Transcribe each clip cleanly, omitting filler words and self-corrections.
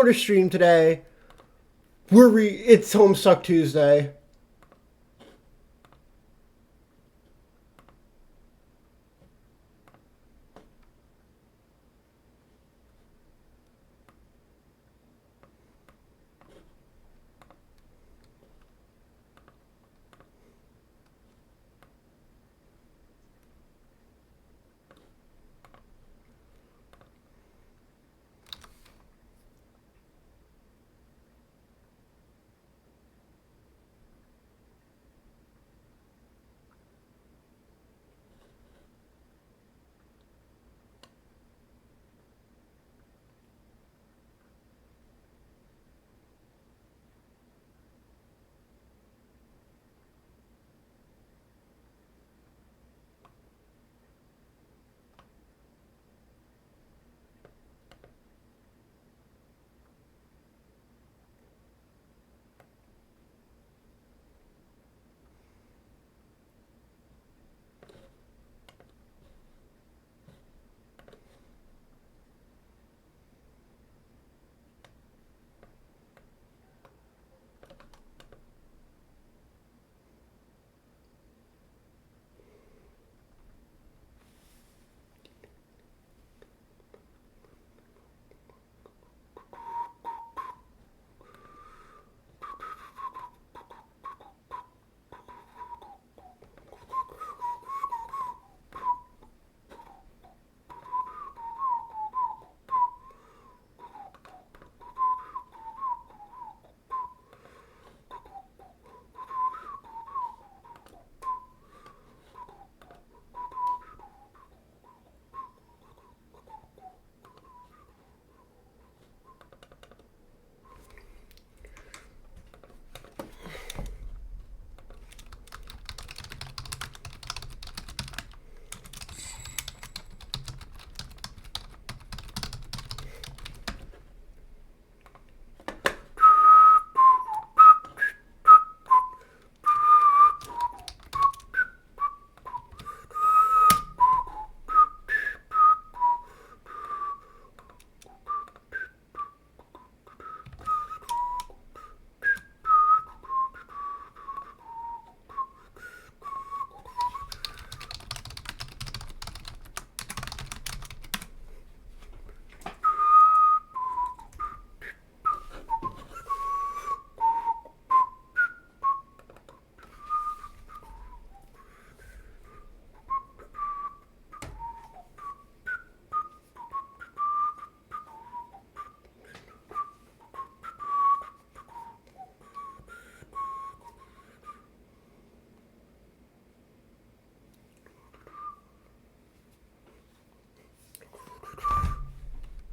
order stream today. It's Homestuck Tuesday.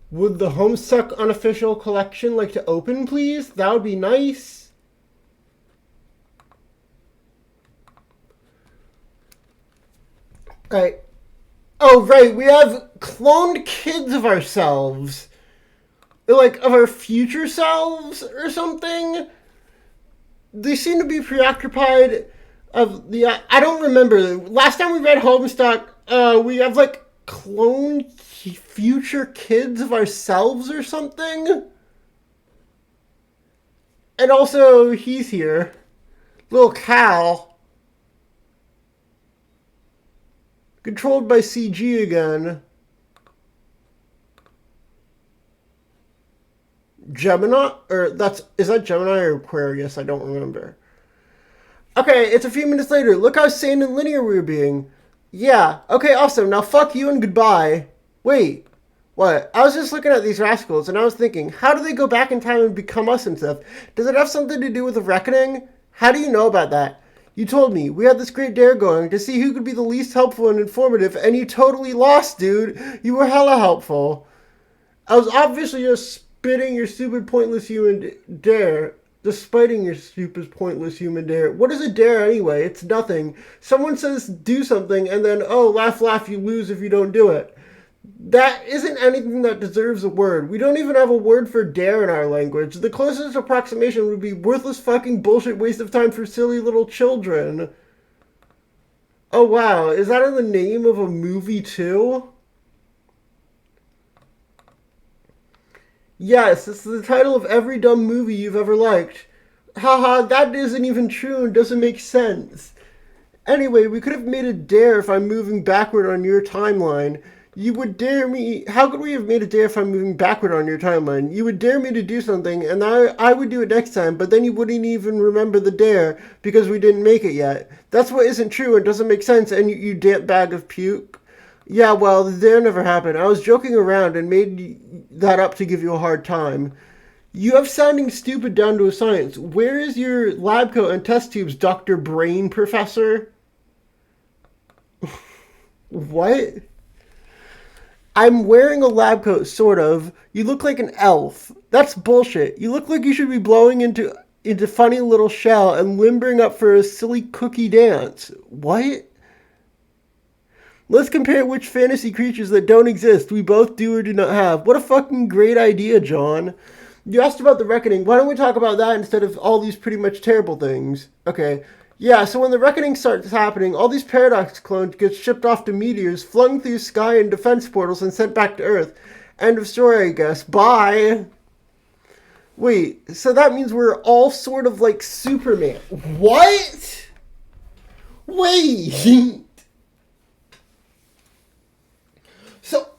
Would the Homestuck unofficial collection like to open, please? That would be nice. Right. Oh, right. We have cloned kids of ourselves. Like, of our future selves or something. They seem to be preoccupied of the... I don't remember. Last time we read Homestuck, we have, like, cloned future kids of ourselves or something. And also, he's here. Little Cal. Controlled by CG again. Gemini? Is that Gemini or Aquarius? I don't remember. Okay, it's a few minutes later. Look how sane and linear we were being. Yeah, okay, awesome. Now fuck you and goodbye. Wait, what? I was just looking at these rascals and I was thinking, how do they go back in time and become us and stuff? Does it have something to do with the reckoning? How do you know about that? You told me. We had this great dare going to see who could be the least helpful and informative, and you totally lost, dude. You were hella helpful. I was obviously just spitting your stupid, pointless human dare. Just spiting your stupid, pointless human dare. What is a dare anyway? It's nothing. Someone says do something, and then, oh, laugh, laugh, you lose if you don't do it. That isn't anything that deserves a word. We don't even have a word for dare in our language. The closest approximation would be worthless fucking bullshit waste of time for silly little children. Oh wow, is that in the name of a movie too? Yes, it's the title of every dumb movie you've ever liked. Haha, that isn't even true and doesn't make sense. Anyway, we could have made a dare if I'm moving backward on your timeline. You would dare me. How could we have made a dare if I'm moving backward on your timeline? You would dare me to do something, and I would do it next time, but then you wouldn't even remember the dare because we didn't make it yet. That's what isn't true and doesn't make sense, and you damp bag of puke. Yeah, well, the dare never happened. I was joking around and made that up to give you a hard time. You have sounding stupid down to a science. Where is your lab coat and test tubes, Dr. Brain Professor? What? I'm wearing a lab coat, sort of. You look like an elf. That's bullshit. You look like you should be blowing into funny little shell and limbering up for a silly cookie dance. What? Let's compare which fantasy creatures that don't exist we both do or do not have. What a fucking great idea, John. You asked about the reckoning. Why don't we talk about that instead of all these pretty much terrible things? Okay. Yeah, so when the reckoning starts happening, all these paradox clones get shipped off to meteors, flung through sky and defense portals, and sent back to Earth. End of story, I guess. Bye. Wait, so that means we're all sort of like Superman. What? Wait. So.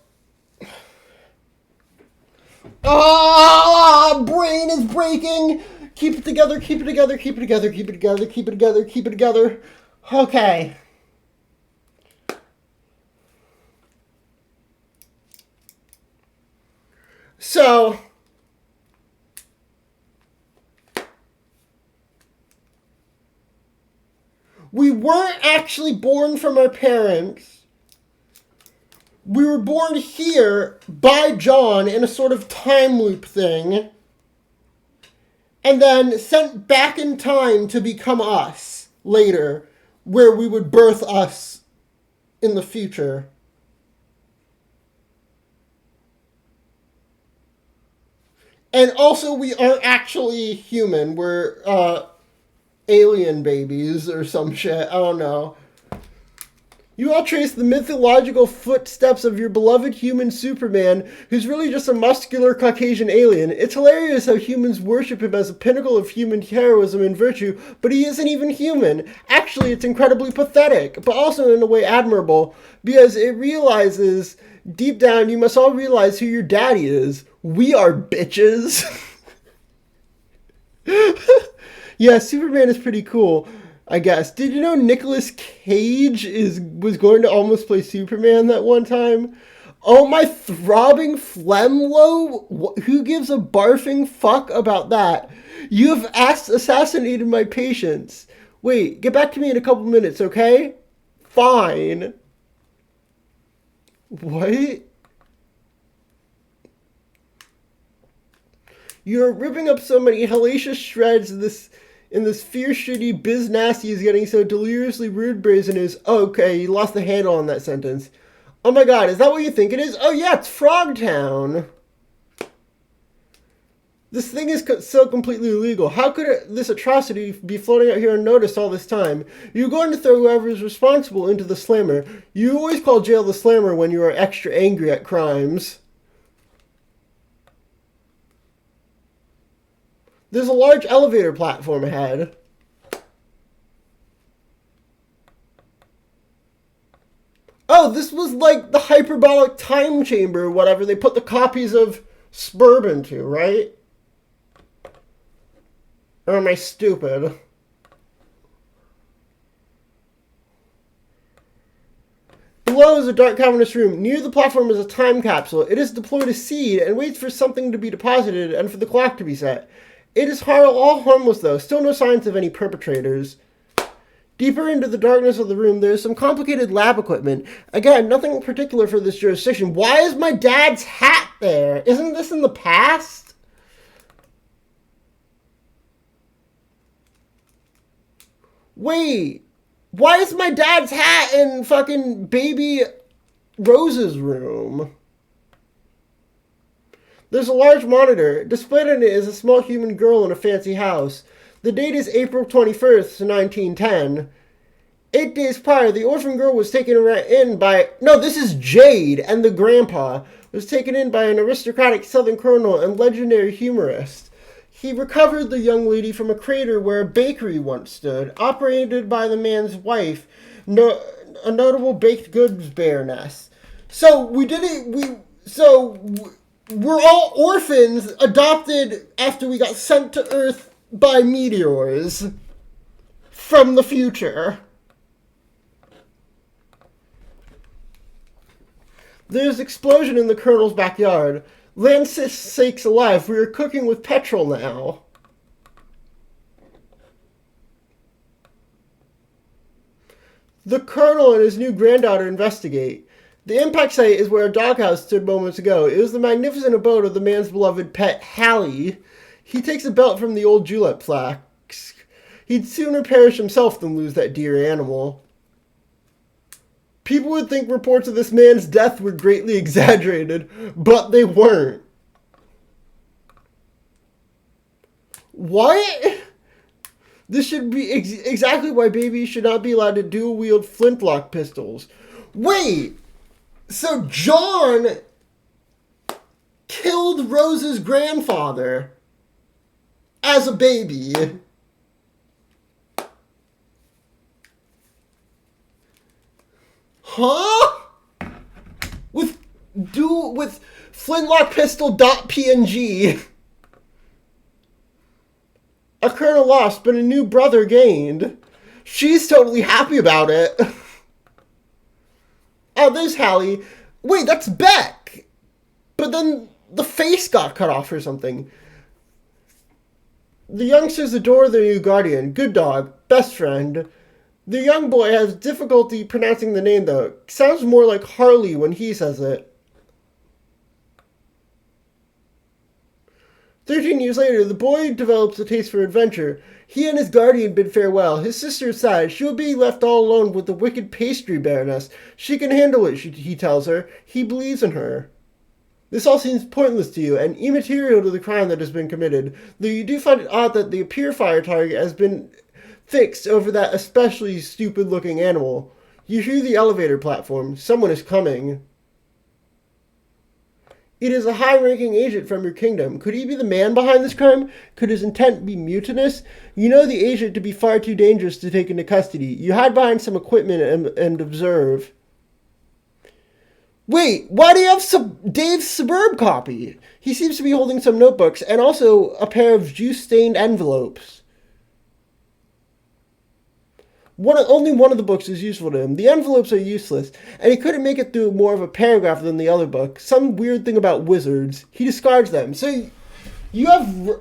Ah, brain is breaking. Keep it together, keep it together, keep it together, keep it together, keep it together, keep it together. Okay. So, we weren't actually born from our parents. We were born here by John in a sort of time loop thing, and then sent back in time to become us later, where we would birth us in the future. And also, we aren't actually human. We're alien babies or some shit. I don't know. You all trace the mythological footsteps of your beloved human Superman, who's really just a muscular Caucasian alien. It's hilarious how humans worship him as a pinnacle of human heroism and virtue, but he isn't even human. Actually, it's incredibly pathetic, but also in a way admirable, because it realizes, deep down, you must all realize who your daddy is. We are bitches. Yeah, Superman is pretty cool, I guess. Did you know Nicolas Cage was going to almost play Superman that one time? Oh, my throbbing Flemlo? Who gives a barfing fuck about that? You have assassinated my patience. Wait, get back to me in a couple minutes, okay? Fine. What? You're ripping up so many hellacious shreds in this fierce shitty biz nasty is getting so deliriously rude brazen is. Oh, okay, you lost the handle on that sentence. Oh my god, is that what you think it is? Oh yeah, it's Frogtown. This thing is so completely illegal. How could this atrocity be floating out here unnoticed all this time? You're going to throw whoever is responsible into the slammer. You always call jail the slammer when you are extra angry at crimes. There's a large elevator platform ahead. Oh, this was like the hyperbolic time chamber or whatever they put the copies of Spurb into, right? Or am I stupid? Below is a dark cavernous room. Near the platform is a time capsule. It is deployed a seed and waits for something to be deposited and for the clock to be set. It is all harmless, though. Still no signs of any perpetrators. Deeper into the darkness of the room, there is some complicated lab equipment. Again, nothing particular for this jurisdiction. Why is my dad's hat there? Isn't this in the past? Wait. Why is my dad's hat in fucking baby Rose's room? There's a large monitor. Displayed on it is a small human girl in a fancy house. The date is April 21st, 1910. 8 days prior, the orphan girl was taken in by... No, this is Jade and the grandpa. was taken in by an aristocratic Southern colonel and legendary humorist. He recovered the young lady from a crater where a bakery once stood, operated by the man's wife, a notable baked goods baroness. So we're all orphans adopted after we got sent to Earth by meteors from the future. There's explosion in the colonel's backyard. Land sakes alive, we are cooking with petrol now. The colonel and his new granddaughter investigate. The impact site is where a doghouse stood moments ago. It was the magnificent abode of the man's beloved pet, Hallie. He takes a belt from the old julep flax. He'd sooner perish himself than lose that dear animal. People would think reports of this man's death were greatly exaggerated, but they weren't. What? This should be exactly why babies should not be allowed to dual-wield flintlock pistols. Wait! So John killed Rose's grandfather as a baby. Huh? With flintlock pistol.png. A colonel lost, but a new brother gained. She's totally happy about it. Oh, there's Hallie. Wait, that's Beck. But then the face got cut off or something. The youngsters adore their new guardian. Good dog. Best friend. The young boy has difficulty pronouncing the name, though. Sounds more like Harley when he says it. 13 years later, the boy develops a taste for adventure. He and his guardian bid farewell. His sister is sad. She will be left all alone with the wicked pastry baroness. She can handle it, he tells her. He believes in her. This all seems pointless to you and immaterial to the crime that has been committed, though you do find it odd that the purifier target has been fixed over that especially stupid-looking animal. You hear the elevator platform. Someone is coming. It is a high-ranking agent from your kingdom. Could he be the man behind this crime? Could his intent be mutinous? You know the agent to be far too dangerous to take into custody. You hide behind some equipment and observe. Wait, why do you have Dave's Suburb copy? He seems to be holding some notebooks and also a pair of juice-stained envelopes. Only one of the books is useful to him. The envelopes are useless, and he couldn't make it through more of a paragraph than the other book. Some weird thing about wizards. He discards them. So, you have...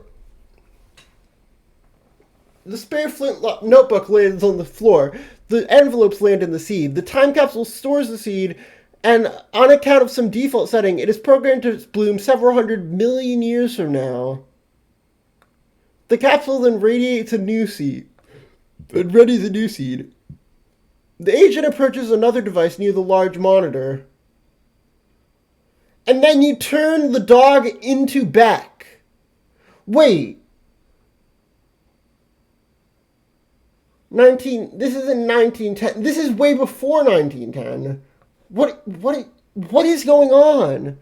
The spare flintlock notebook lands on the floor. The envelopes land in the seed. The time capsule stores the seed, and on account of some default setting, it is programmed to bloom several 100 million years from now. The capsule then radiates a new seed. And readies a new seed. The agent approaches another device near the large monitor. And then you turn the dog into Beck. Wait. This is in 1910. This is way before 1910. What is going on?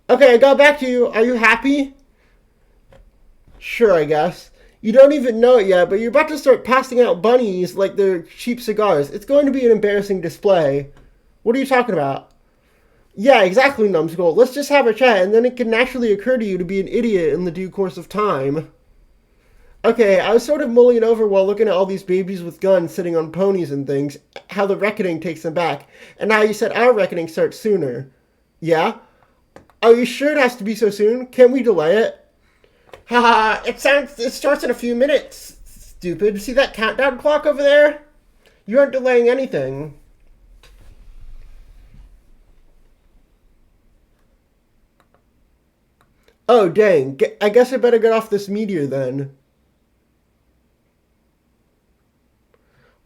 Okay, I got back to you. Are you happy? Sure, I guess. You don't even know it yet, but you're about to start passing out bunnies like they're cheap cigars. It's going to be an embarrassing display. What are you talking about? Yeah, exactly, Numbskull. Let's just have a chat, and then it can naturally occur to you to be an idiot in the due course of time. Okay, I was sort of mulling over while looking at all these babies with guns sitting on ponies and things, how the reckoning takes them back, and now you said our reckoning starts sooner. Yeah? Are you sure it has to be so soon? Can't we delay it? Haha, it starts in a few minutes, stupid. See that countdown clock over there? You aren't delaying anything. Oh, dang. I guess I better get off this meteor then.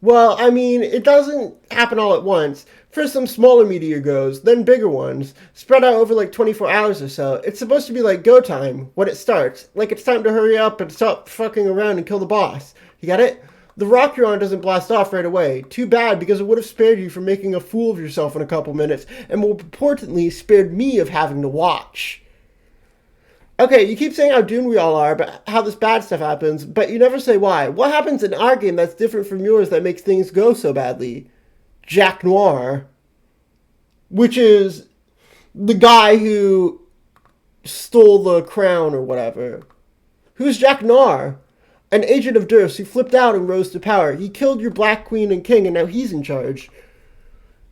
Well, I mean, it doesn't happen all at once. First some smaller meteor goes, then bigger ones, spread out over like 24 hours or so. It's supposed to be like go time, when it starts. Like it's time to hurry up and stop fucking around and kill the boss. You get it? The rock you're on doesn't blast off right away. Too bad, because it would have spared you from making a fool of yourself in a couple minutes, and more importantly, spared me of having to watch. Okay, you keep saying how doomed we all are, but how this bad stuff happens, but you never say why. What happens in our game that's different from yours that makes things go so badly? Jack Noir, which is the guy who stole the crown or whatever. Who's Jack Noir? An agent of Durst who flipped out and rose to power. He killed your Black Queen and King, and now he's in charge.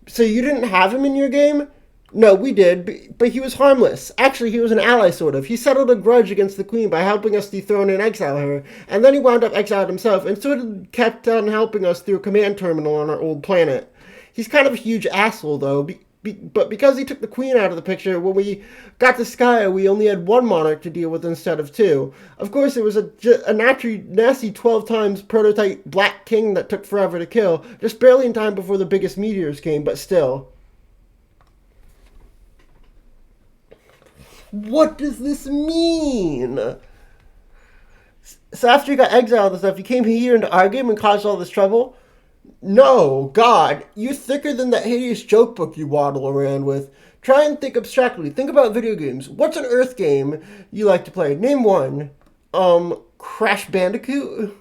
So you didn't have him in your game? No, we did, but he was harmless. Actually, he was an ally, sort of. He settled a grudge against the Queen by helping us dethrone and exile her, and then he wound up exiled himself, and sort of kept on helping us through a command terminal on our old planet. He's kind of a huge asshole, though, but because he took the Queen out of the picture, when we got to Skya, we only had one monarch to deal with instead of two. Of course, it was a nasty 12 times prototype Black King that took forever to kill, just barely in time before the biggest meteors came, but still. What does this mean? So after you got exiled and stuff, you came here into our game and caused all this trouble? No, God, you're thicker than that hideous joke book you waddle around with. Try and think abstractly. Think about video games. What's an Earth game you like to play? Name one. Crash Bandicoot?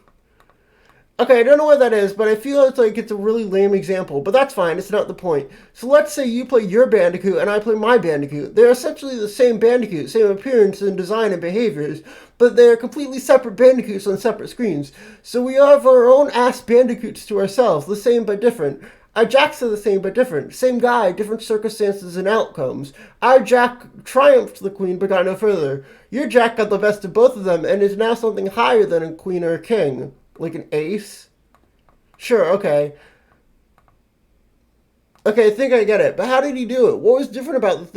Okay, I don't know what that is, but I feel like it's a really lame example, but that's fine, it's not the point. So let's say you play your Bandicoot and I play my Bandicoot. They're essentially the same Bandicoot, same appearance and design and behaviors, but they're completely separate Bandicoots on separate screens. So we have our own ass Bandicoots to ourselves, the same but different. Our Jacks are the same but different. Same guy, different circumstances and outcomes. Our Jack triumphed the Queen but got no further. Your Jack got the best of both of them and is now something higher than a Queen or a King. Like an ace? Sure, okay. Okay, I think I get it. But how did he do it? What was different about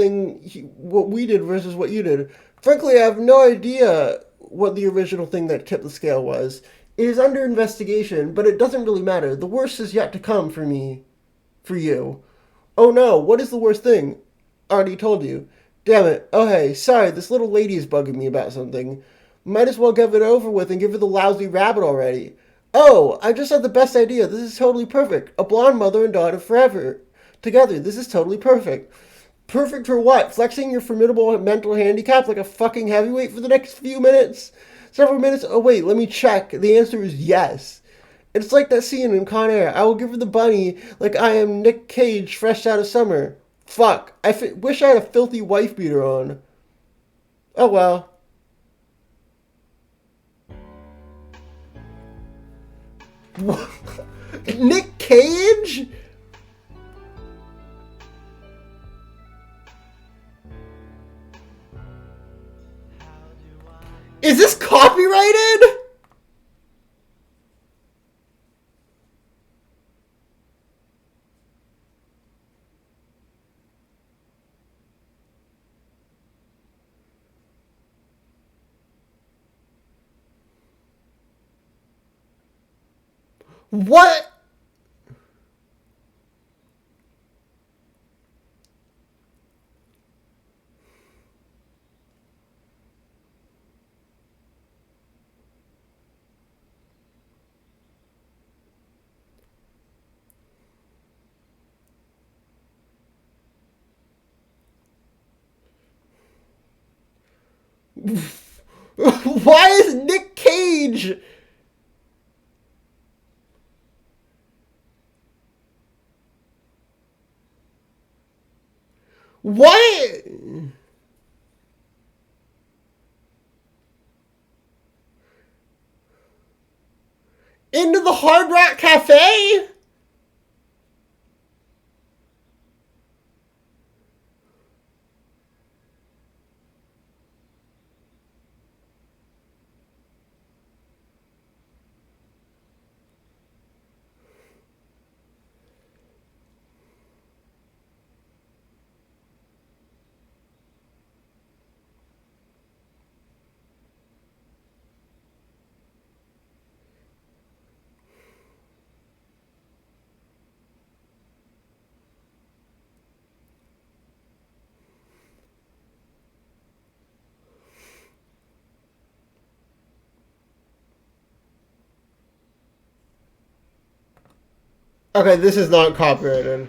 what we did versus what you did? Frankly, I have no idea what the original thing that tipped the scale was. It is under investigation, but it doesn't really matter. The worst is yet to come for me. For you. Oh no, what is the worst thing? Already told you. Damn it. Oh hey, sorry, this little lady is bugging me about something. Might as well get it over with and give her the lousy rabbit already. Oh, I just had the best idea. This is totally perfect. A blonde mother and daughter forever. Together, this is totally perfect. Perfect for what? Flexing your formidable mental handicap like a fucking heavyweight for the next few minutes? Several minutes? Oh wait, let me check. The answer is yes. It's like that scene in Con Air. I will give her the bunny like I am Nick Cage fresh out of summer. Fuck. Wish I had a filthy wife beater on. Oh well. Nick Cage? Is this copyrighted? What? Why is Nick Cage? What? Into the Hard Rock Cafe? Okay, this is not copyrighted.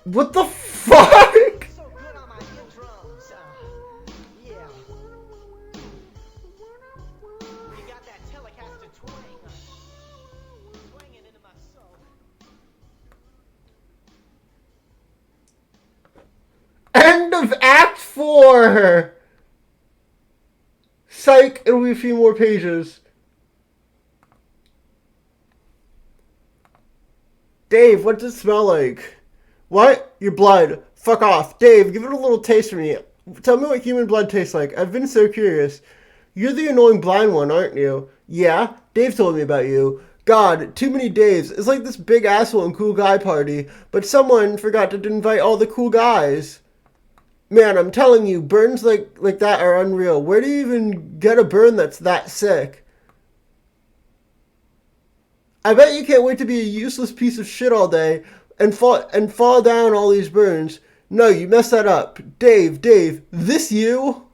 What the fuck? End of Act 4! Psych, it'll be a few more pages. Dave, what does it smell like? What? Your blood. Fuck off. Dave, give it a little taste for me. Tell me what human blood tastes like. I've been so curious. You're the annoying blind one, aren't you? Yeah? Dave told me about you. God, too many Daves. It's like this big asshole and cool guy party, but someone forgot to invite all the cool guys. Man, I'm telling you, burns like that are unreal. Where do you even get a burn that's that sick? I bet you can't wait to be a useless piece of shit all day and fall down all these burns. No, you messed that up. Dave, this you?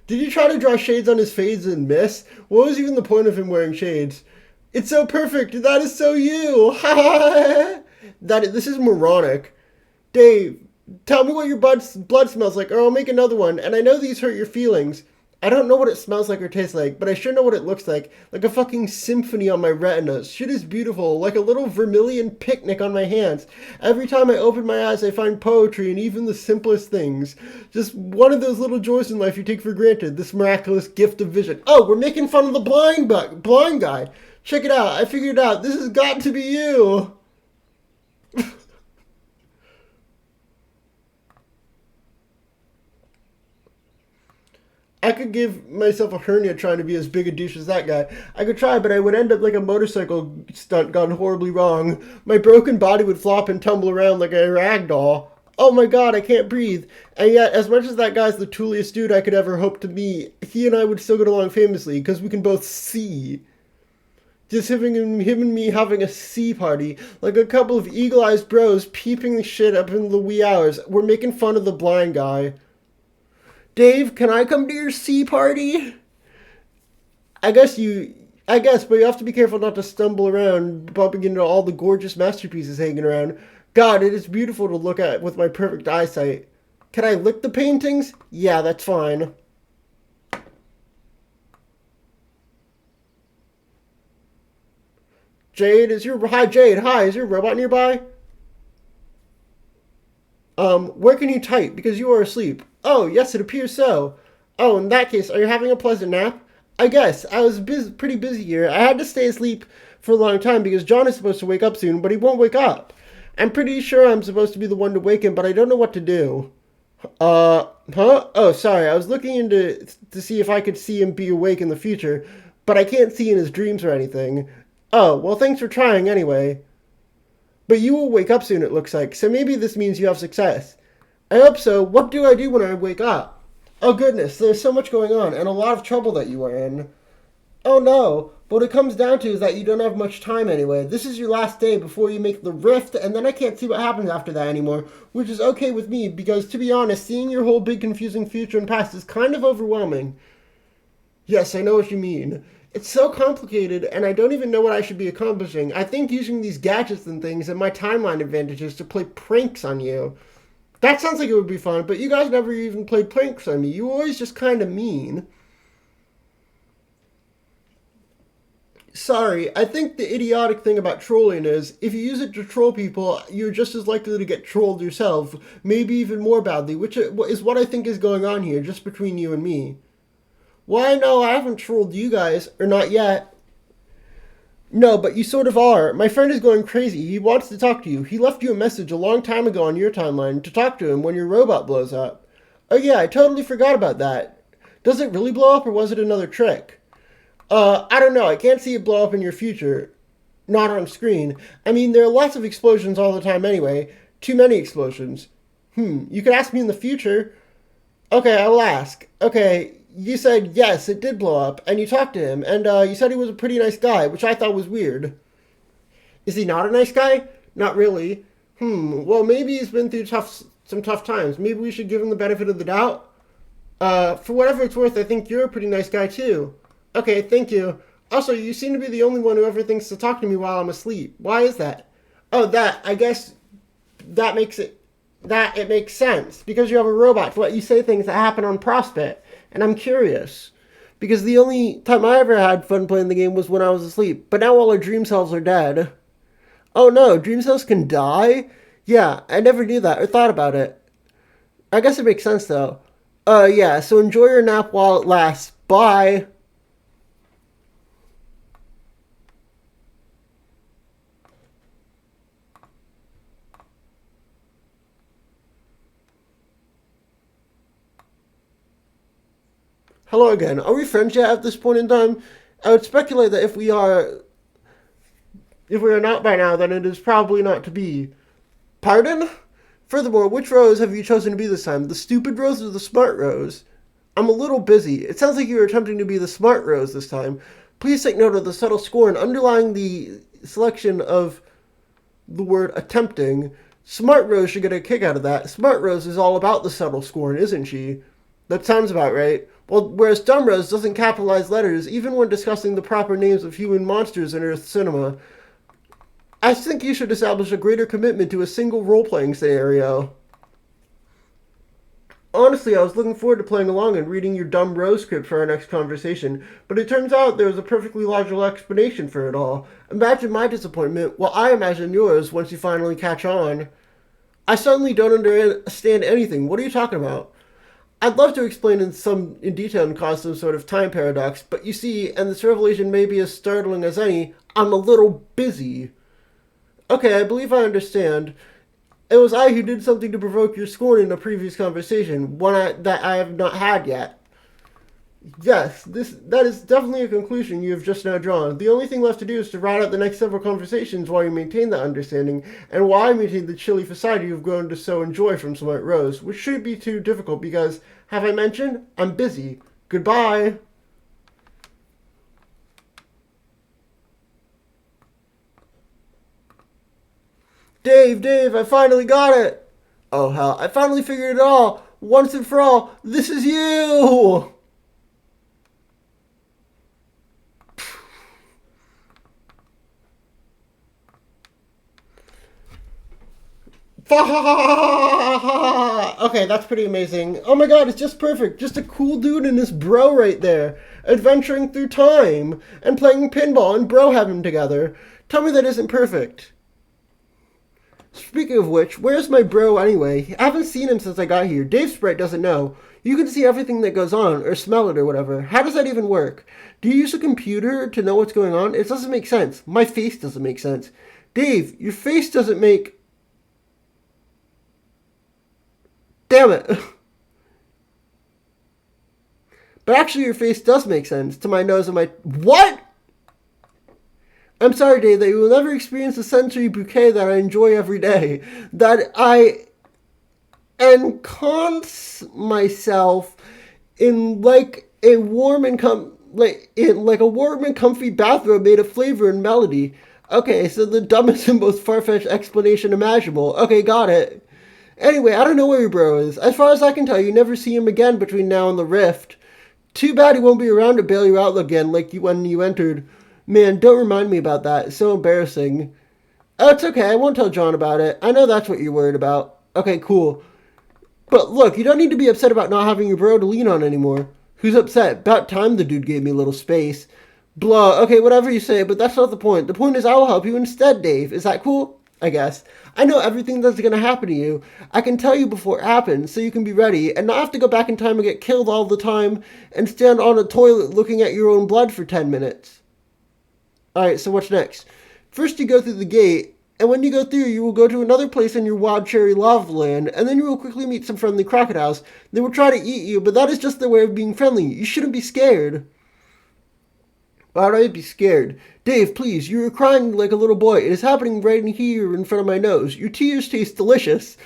Did you try to draw shades on his face and miss? What was even the point of him wearing shades? It's so perfect. That is so you. This is moronic. Dave, tell me what your blood smells like, or I'll make another one. And I know these hurt your feelings. I don't know what it smells like or tastes like, but I sure know what it looks like. Like a fucking symphony on my retinas. Shit is beautiful, like a little vermilion picnic on my hands. Every time I open my eyes, I find poetry in even the simplest things. Just one of those little joys in life you take for granted, this miraculous gift of vision. Oh, we're making fun of the blind guy. Check it out, I figured it out. This has got to be you. I could give myself a hernia trying to be as big a douche as that guy. I could try, but I would end up like a motorcycle stunt gone horribly wrong. My broken body would flop and tumble around like a rag doll. Oh my god, I can't breathe. And yet, as much as that guy's the tooliest dude I could ever hope to meet, he and I would still get along famously, because we can both see. Just him and me having a sea party, like a couple of eagle-eyed bros peeping the shit up in the wee hours. We're making fun of the blind guy. Dave, can I come to your sea party? I guess, but you have to be careful not to stumble around, bumping into all the gorgeous masterpieces hanging around. God, it is beautiful to look at with my perfect eyesight. Can I lick the paintings? Yeah, that's fine. Jade, is your robot nearby? Where can you type? Because you are asleep. Oh, yes, it appears so. Oh, in that case, are you having a pleasant nap? I guess. I was pretty busy here. I had to stay asleep for a long time because John is supposed to wake up soon, but he won't wake up. I'm pretty sure I'm supposed to be the one to wake him, but I don't know what to do. Huh? Oh, sorry. I was looking into to see if I could see him be awake in the future, but I can't see in his dreams or anything. Oh, well, thanks for trying anyway. But you will wake up soon, it looks like, so maybe this means you have success. I hope so. What do I do when I wake up? Oh goodness, there's so much going on, and a lot of trouble that you are in. Oh no, but what it comes down to is that you don't have much time anyway. This is your last day before you make the rift, and then I can't see what happens after that anymore, which is okay with me, because to be honest, seeing your whole big confusing future and past is kind of overwhelming. Yes, I know what you mean. It's so complicated, and I don't even know what I should be accomplishing. I think using these gadgets and things and my timeline advantages to play pranks on you. That sounds like it would be fun, but you guys never even played pranks on me. You were always just kind of mean. Sorry, I think the idiotic thing about trolling is, if you use it to troll people, you're just as likely to get trolled yourself, maybe even more badly, which is what I think is going on here, just between you and me. Why, no, I haven't trolled you guys, or not yet. No, but you sort of are. My friend is going crazy. He wants to talk to you. He left you a message a long time ago on your timeline to talk to him when your robot blows up. Oh yeah, I totally forgot about that. Does it really blow up, or was it another trick? I don't know. I can't see it blow up in your future. Not on screen. I mean, there are lots of explosions all the time anyway. Too many explosions. You could ask me in the future. Okay, I will ask. Okay, you said, yes, it did blow up, and you talked to him, and you said he was a pretty nice guy, which I thought was weird. Is he not a nice guy? Not really. Well, maybe he's been through some tough times. Maybe we should give him the benefit of the doubt? For whatever it's worth, I think you're a pretty nice guy, too. Okay, thank you. Also, you seem to be the only one who ever thinks to talk to me while I'm asleep. Why is that? Oh, I guess that makes it, that it makes sense. Because you have a robot to let you say things that happen on Prospect. And I'm curious. Because the only time I ever had fun playing the game was when I was asleep. But now all our dream cells are dead. Oh no, dream cells can die? Yeah, I never knew that or thought about it. I guess it makes sense though. Yeah, so enjoy your nap while it lasts. Bye. Hello again. Are we friends yet at this point in time? I would speculate that if we are not by now, then it is probably not to be. Pardon? Furthermore, which Rose have you chosen to be this time? The stupid Rose or the smart Rose? I'm a little busy. It sounds like you are attempting to be the smart Rose this time. Please take note of the subtle scorn underlying the selection of the word attempting. Smart Rose should get a kick out of that. Smart Rose is all about the subtle scorn, isn't she? That sounds about right. Well, whereas Dumb Rose doesn't capitalize letters even when discussing the proper names of human monsters in Earth cinema. I think you should establish a greater commitment to a single role-playing scenario. Honestly, I was looking forward to playing along and reading your Dumb Rose script for our next conversation, but it turns out there was a perfectly logical explanation for it all. Imagine my disappointment, while I imagine yours once you finally catch on. I suddenly don't understand anything. What are you talking about? I'd love to explain in detail and cause some sort of time paradox, but you see, and this revelation may be as startling as any, I'm a little busy. Okay, I believe I understand. It was I who did something to provoke your scorn in a previous conversation, that I have not had yet. Yes, that is definitely a conclusion you have just now drawn. The only thing left to do is to ride out the next several conversations while you maintain that understanding, and while I maintain the chilly facade you have grown to so enjoy from Smart Rose, which shouldn't be too difficult because, have I mentioned, I'm busy. Goodbye. Dave, I finally got it! Oh hell, I finally figured it all! Once and for all, this is you! Okay, that's pretty amazing. Oh my god, it's just perfect. Just a cool dude and his bro right there. Adventuring through time and playing pinball and bro having together. Tell me that isn't perfect. Speaking of which, where's my bro anyway? I haven't seen him since I got here. Dave Sprite doesn't know. You can see everything that goes on, or smell it, or whatever. How does that even work? Do you use a computer to know what's going on? It doesn't make sense. My face doesn't make sense. Dave, your face doesn't make... Damn it. But actually your face does make sense to my nose and my... What? I'm sorry, Dave, that you will never experience the sensory bouquet that I enjoy every day. That I ensconce myself in like a warm and like a warm and comfy bathrobe made of flavor and melody. Okay, so the dumbest and most far-fetched explanation imaginable. Okay, got it. Anyway, I don't know where your bro is. As far as I can tell, you never see him again between now and the rift. Too bad he won't be around to bail you out again like when you entered. Man, don't remind me about that. It's so embarrassing. Oh, it's okay. I won't tell John about it. I know that's what you're worried about. Okay, cool. But look, you don't need to be upset about not having your bro to lean on anymore. Who's upset? About time the dude gave me a little space. Blah. Okay, whatever you say, but that's not the point. The point is I will help you instead, Dave. Is that cool? I guess. I know everything that's going to happen to you. I can tell you before it happens so you can be ready and not have to go back in time and get killed all the time and stand on a toilet looking at your own blood for 10 minutes. Alright, so what's next? First you go through the gate, and when you go through, you will go to another place in your Wild Cherry Lava Land, and then you will quickly meet some friendly crocodiles. They will try to eat you, but that is just their way of being friendly. You shouldn't be scared. Why would I be scared? Dave, please, you are crying like a little boy. It is happening right in here in front of my nose. Your tears taste delicious.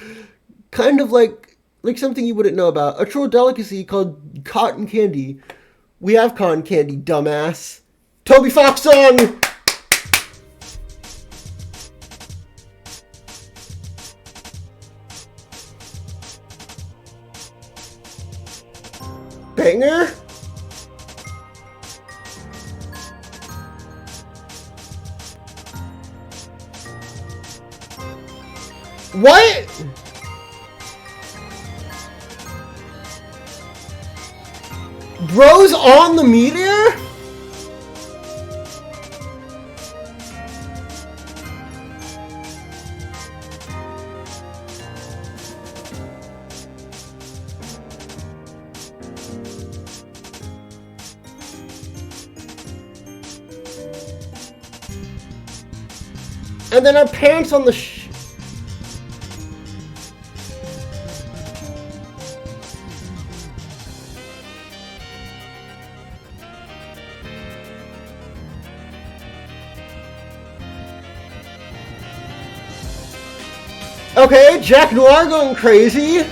Kind of like Like something you wouldn't know about. A troll delicacy called cotton candy. We have cotton candy, dumbass. Toby Fox song! Banger? What? Bro's on the meteor? And then our parents on the Okay, Jack Noir going crazy.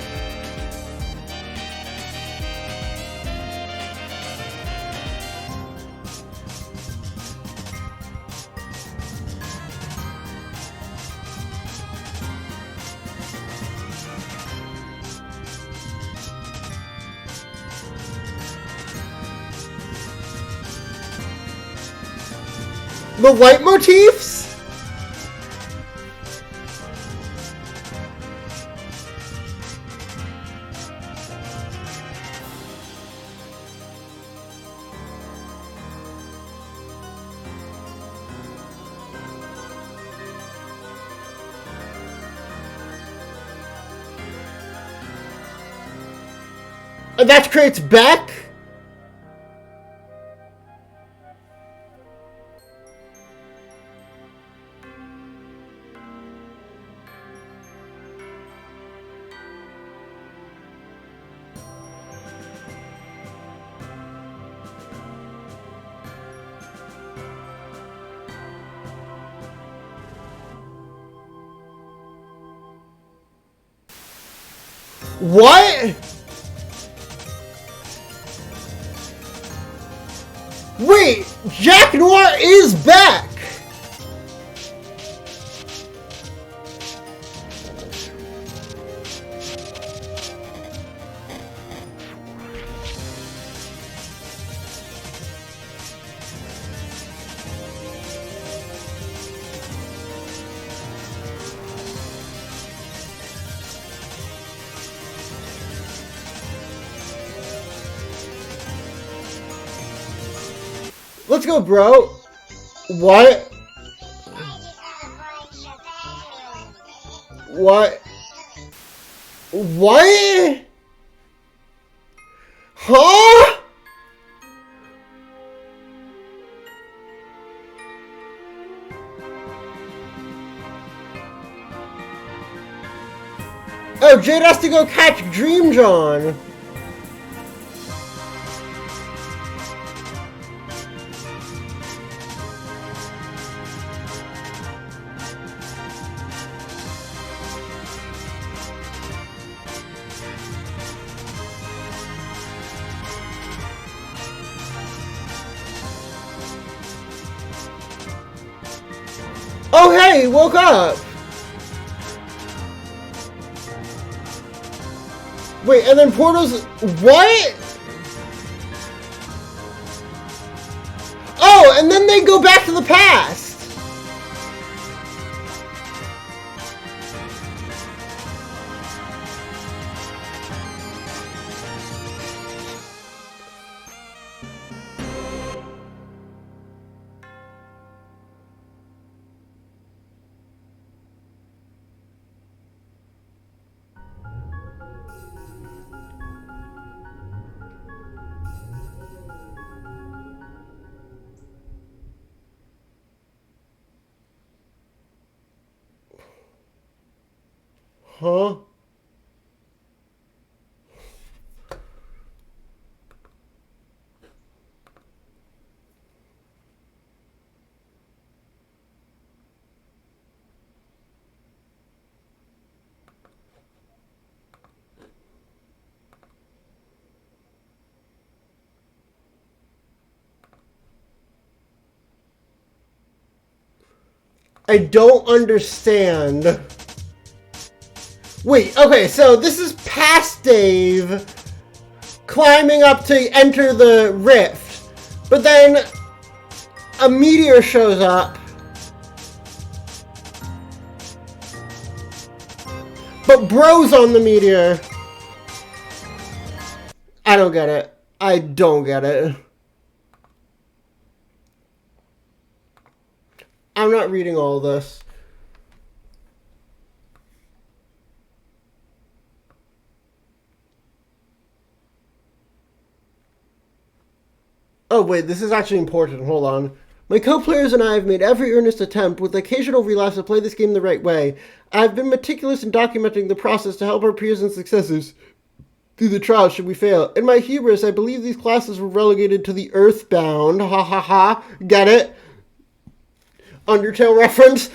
The leitmotifs? And that creates Beck? What? Wait, Jack Noir is back! Let's go, bro. What? What? What? Huh? Oh, Jade has to go catch Dream John. Oh, hey, woke up. Wait, and then Portal's... What? Oh, and then they go back to the past. Huh? I don't understand. Wait, okay, so this is past Dave climbing up to enter the rift, but then a meteor shows up, but Bro's on the meteor. I don't get it. I don't get it. I'm not reading all this. Oh, wait, this is actually important. Hold on. My co-players and I have made every earnest attempt, with occasional relapse, to play this game the right way. I've been meticulous in documenting the process to help our peers and successors through the trials should we fail. In my hubris, I believe these classes were relegated to the Earthbound. Ha ha ha. Get it? Undertale reference?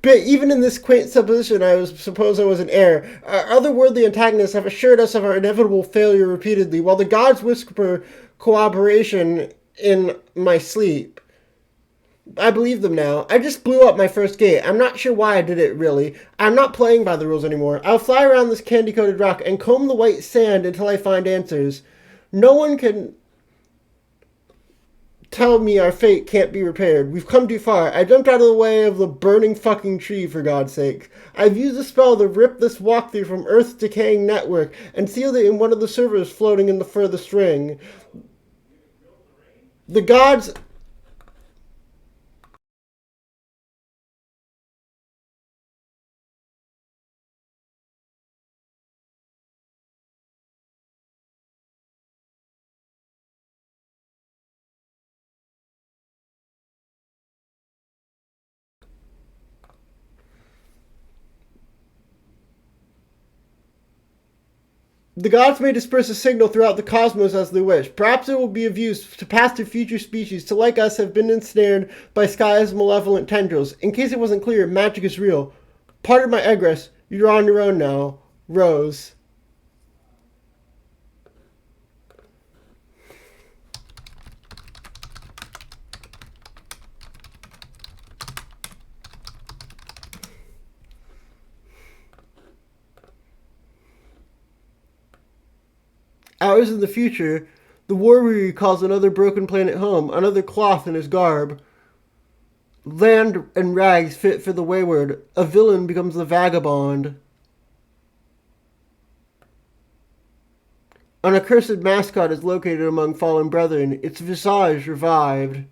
But even in this quaint supposition, I suppose I was in error. Our otherworldly antagonists have assured us of our inevitable failure repeatedly, while the gods whisper cooperation in my sleep. I believe them now. I just blew up my first gate. I'm not sure why I did it, really. I'm not playing by the rules anymore. I'll fly around this candy-coated rock and comb the white sand until I find answers. No one can tell me our fate can't be repaired. We've come too far. I jumped out of the way of the burning fucking tree, for God's sake. I've used a spell to rip this walkthrough from Earth's decaying network and sealed it in one of the servers floating in the furthest ring. The gods... The gods may disperse a signal throughout the cosmos as they wish. Perhaps it will be of use to pass to future species to, like us, have been ensnared by Sky's malevolent tendrils. In case it wasn't clear, magic is real. Pardon my egress. You're on your own now. Rose. Hours in the future, the warrior calls another broken planet home, another cloth in his garb. Land and rags fit for the wayward. A villain becomes the vagabond. An accursed mascot is located among fallen brethren, its visage revived.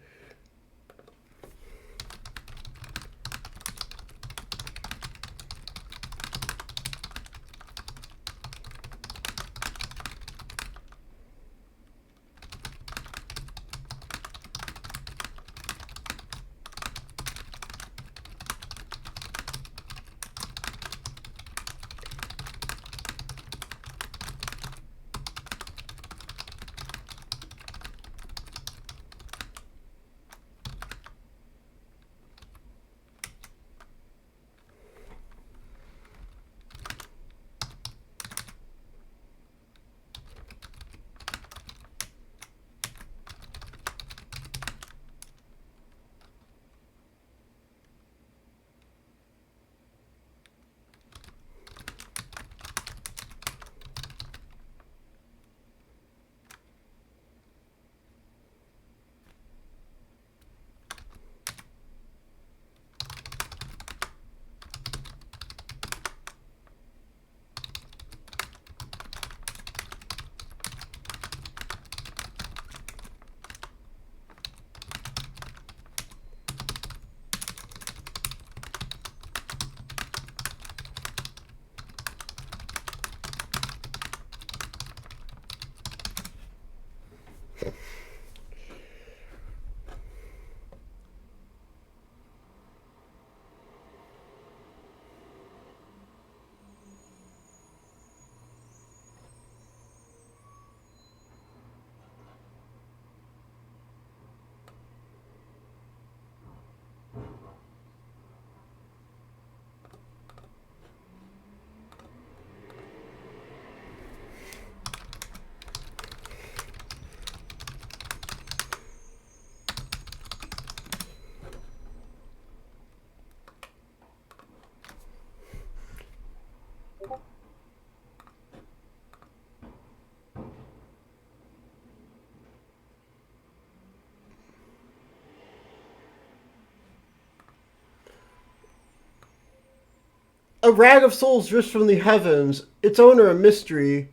A rag of souls drifts from the heavens, its owner a mystery.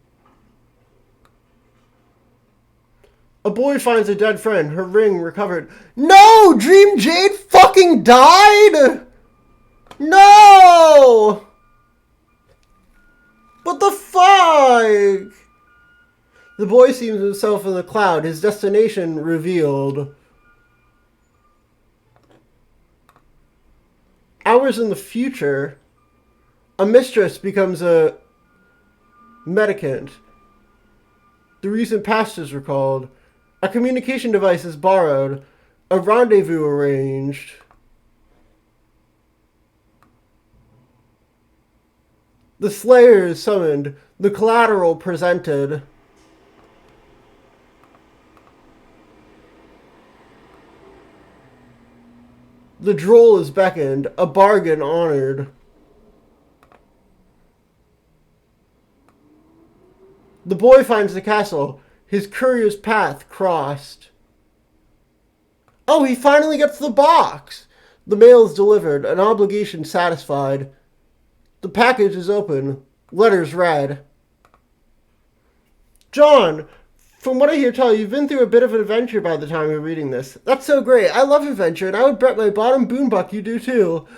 A boy finds a dead friend, her ring recovered. No! Dream Jade fucking died? No! What the fuck? The boy sees himself in the cloud, his destination revealed. Hours in the future, a mistress becomes a mendicant. The recent past is recalled. A communication device is borrowed. A rendezvous arranged. The Slayer is summoned. The collateral presented. The droll is beckoned. A bargain honored. The boy finds the castle. His courier's path crossed. Oh, he finally gets the box! The mail is delivered. An obligation satisfied. The package is open. Letters read. John, from what I hear tell, you've been through a bit of an adventure by the time you're reading this. That's so great. I love adventure, and I would bet my bottom boombuck you do too.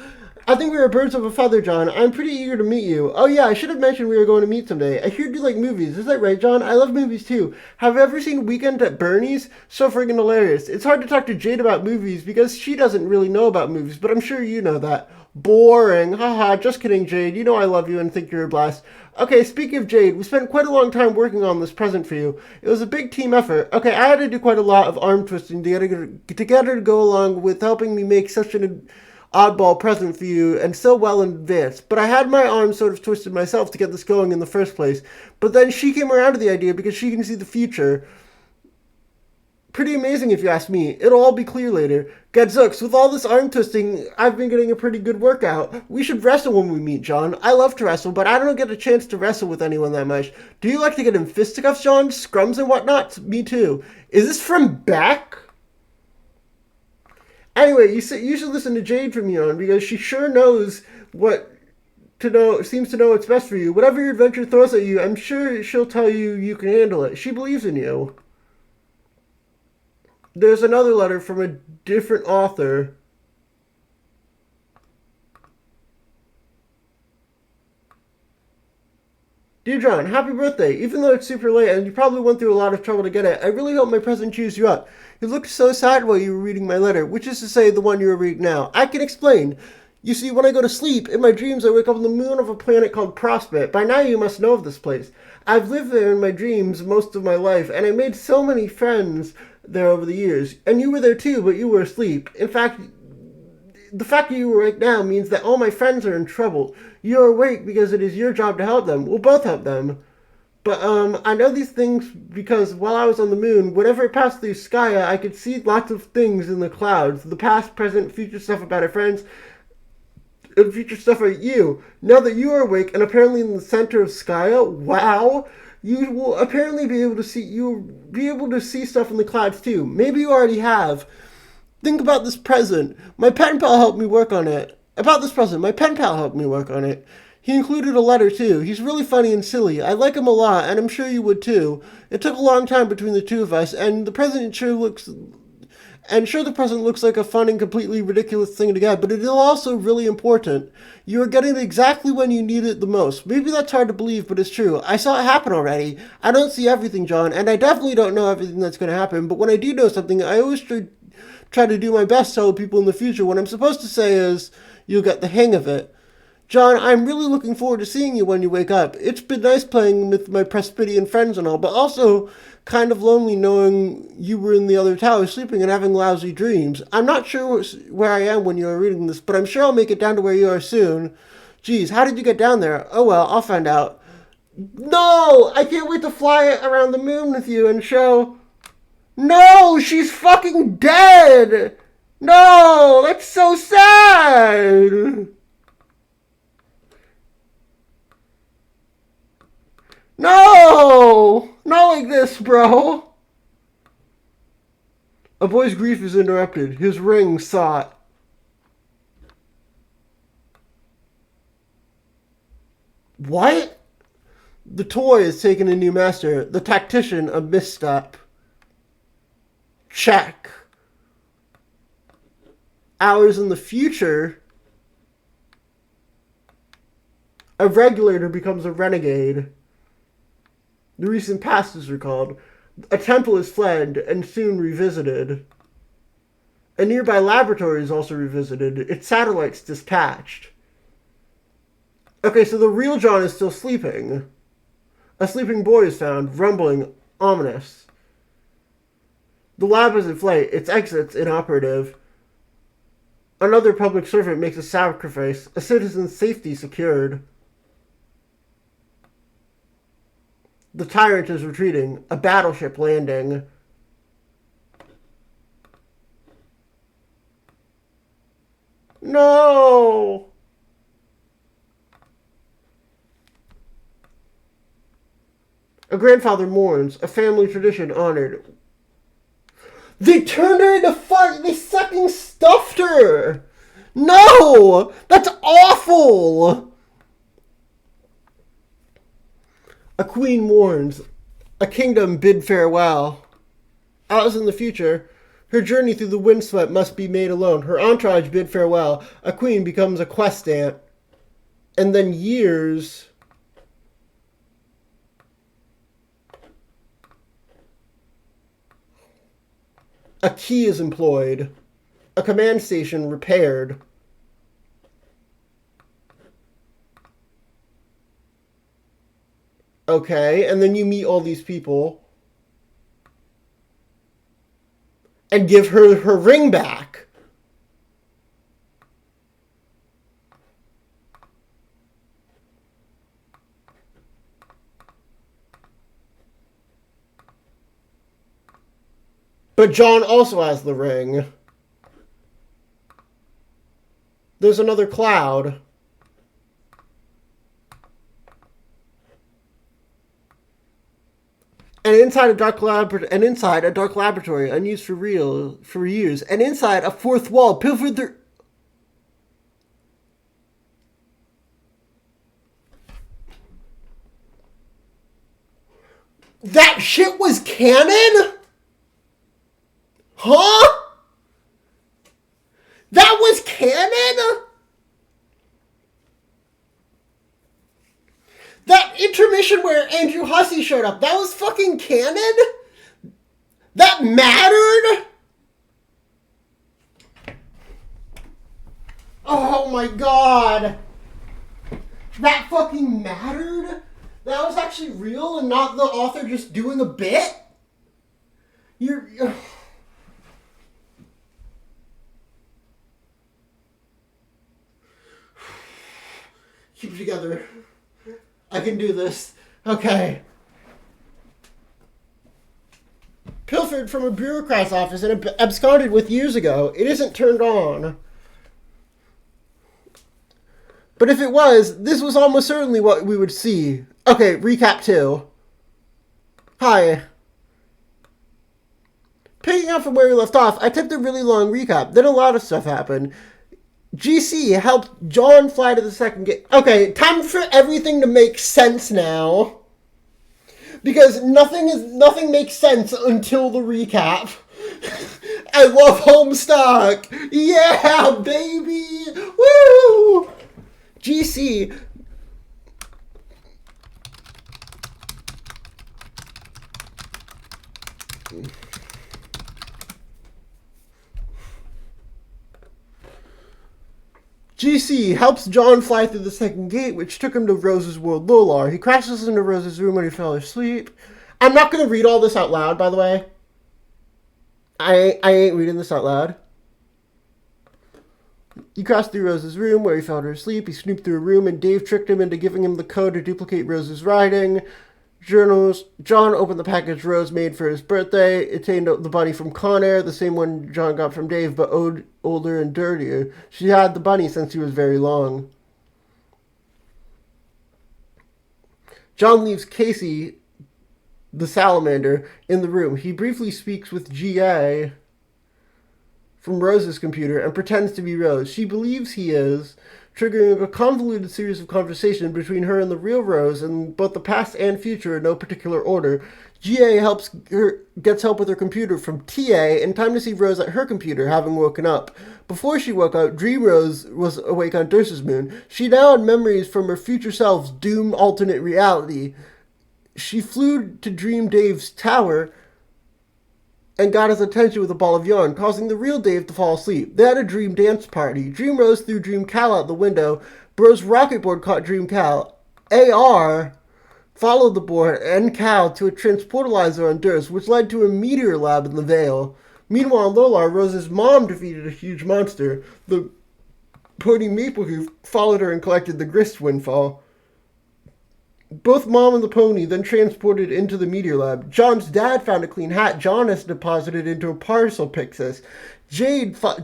I think we are birds of a feather, John. I'm pretty eager to meet you. Oh yeah, I should have mentioned we were going to meet someday. I hear you like movies. Is that right, John? I love movies too. Have you ever seen Weekend at Bernie's? So friggin' hilarious. It's hard to talk to Jade about movies because she doesn't really know about movies, but I'm sure you know that. Boring. Haha, just kidding, Jade. You know I love you and think you're a blast. Okay, speaking of Jade, we spent quite a long time working on this present for you. It was a big team effort. Okay, I had to do quite a lot of arm twisting together to go along with helping me make such an oddball present for you and so well in advance. But I had my arm sort of twisted myself to get this going in the first place. But then she came around to the idea because she can see the future. Pretty amazing if you ask me. It'll all be clear later. Gadzooks, with all this arm twisting, I've been getting a pretty good workout. We should wrestle when we meet, John. I love to wrestle, but I don't get a chance to wrestle with anyone that much. Do you like to get in fisticuffs, John? Scrums and whatnot? Me too. Is this from Beck? Anyway, you should listen to Jade from here on because she sure knows what to know, seems to know what's best for you. Whatever your adventure throws at you, I'm sure she'll tell you you can handle it. She believes in you. There's another letter from a different author. Dear John, happy birthday. Even though it's super late and you probably went through a lot of trouble to get it, I really hope my present cheers you up. You looked so sad while you were reading my letter, which is to say the one you are reading now. I can explain. You see, when I go to sleep, in my dreams I wake up on the moon of a planet called Prospect. By now you must know of this place. I've lived there in my dreams most of my life, and I made so many friends there over the years. And you were there too, but you were asleep. In fact, the fact that you are awake now means that all my friends are in trouble. You're awake because it is your job to help them. We'll both help them. But, I know these things because while I was on the moon, whenever I passed through Skya, I could see lots of things in the clouds. The past, present, future stuff about our friends, and future stuff about you. Now that you are awake and apparently in the center of Skya, wow, you will apparently be able to see stuff in the clouds too. Maybe you already have. Think about this present. My pen pal helped me work on it. He included a letter too. He's really funny and silly. I like him a lot, and I'm sure you would too. It took a long time between the two of us, and the present looks like a fun and completely ridiculous thing to get, but it is also really important. You are getting it exactly when you need it the most. Maybe that's hard to believe, but it's true. I saw it happen already. I don't see everything, John, and I definitely don't know everything that's going to happen, but when I do know something, I always try to do my best to tell people in the future. What I'm supposed to say is, you'll get the hang of it. John, I'm really looking forward to seeing you when you wake up. It's been nice playing with my Prespidian friends and all, but also kind of lonely knowing you were in the other tower sleeping and having lousy dreams. I'm not sure where I am when you are reading this, but I'm sure I'll make it down to where you are soon. Geez, how did you get down there? Oh well, I'll find out. No! I can't wait to fly around the moon with you and show... No! She's fucking dead! No! That's so sad! No! Not like this, bro! A boy's grief is interrupted. His ring sought. What? The toy has taken a new master. The tactician, a misstep. Check. Hours in the future, a regulator becomes a renegade. The recent past is recalled. A temple is fled and soon revisited. A nearby laboratory is also revisited. Its satellites dispatched. Okay, so the real John is still sleeping. A sleeping boy is found, rumbling, ominous. The lab is in flight. Its exits inoperative. Another public servant makes a sacrifice. A citizen's safety secured. The tyrant is retreating. A battleship landing. No! A grandfather mourns. A family tradition honored. They turned her into fuck. They fucking stuffed her. No! That's awful! A queen mourns. A kingdom bid farewell. Hours in the future, her journey through the windswept must be made alone. Her entourage bid farewell. A queen becomes a questant. And then years... A key is employed. A command station repaired. Okay, and then you meet all these people. And give her her ring back. But John also has the ring. There's another cloud. And inside a dark laboratory, unused for years, and inside a fourth wall, pilfered their... That shit was canon? Huh? That was canon? That intermission where Andrew Hussey showed up, that was fucking canon? That mattered? Oh my god. That fucking mattered? That was actually real and not the author just doing a bit? You're... Keep it together. I can do this. Okay. Pilfered from a bureaucrat's office and absconded with years ago. It isn't turned on. But if it was, this was almost certainly what we would see. Okay, recap 2. Hi. Picking up from where we left off, I tipped a really long recap. Then a lot of stuff happened. GC helped John fly to the second gate. Okay, time for everything to make sense now. Because nothing makes sense until the recap. I love Homestuck! Yeah, baby! Woo! GC... GC helps John fly through the second gate, which took him to Rose's world Lolar. He crashes into Rose's room when he fell asleep. I'm not going to read all this out loud, by the way. I ain't reading this out loud. He crashed through Rose's room where he fell asleep. He snooped through a room and Dave tricked him into giving him the code to duplicate Rose's writing. John opened the package Rose made for his birthday. It contained the bunny from Con Air, the same one John got from Dave, but older and dirtier. She had the bunny since he was very long. John leaves Casey, the salamander, in the room. He briefly speaks with GA from Rose's computer and pretends to be Rose. She believes he is, triggering a convoluted series of conversation between her and the real Rose in both the past and future in no particular order. GA gets help with her computer from TA in time to see Rose at her computer, having woken up. Before she woke up, Dream Rose was awake on Dursa's moon. She now had memories from her future self's doomed alternate reality. She flew to Dream Dave's tower and got his attention with a ball of yarn, causing the real Dave to fall asleep. They had a dream dance party. Dream Rose threw Dream Cal out the window. Bro's rocket board caught Dream Cal. AR followed the board and Cal to a transportalizer on Durst, which led to a meteor lab in the Vale. Meanwhile, Lolar, Rose's mom, defeated a huge monster. The pony Maplehoof followed her and collected the grist windfall. Both Mom and the pony then transported into the meteor lab. John's dad found a clean hat John has deposited into a parcel Pixis.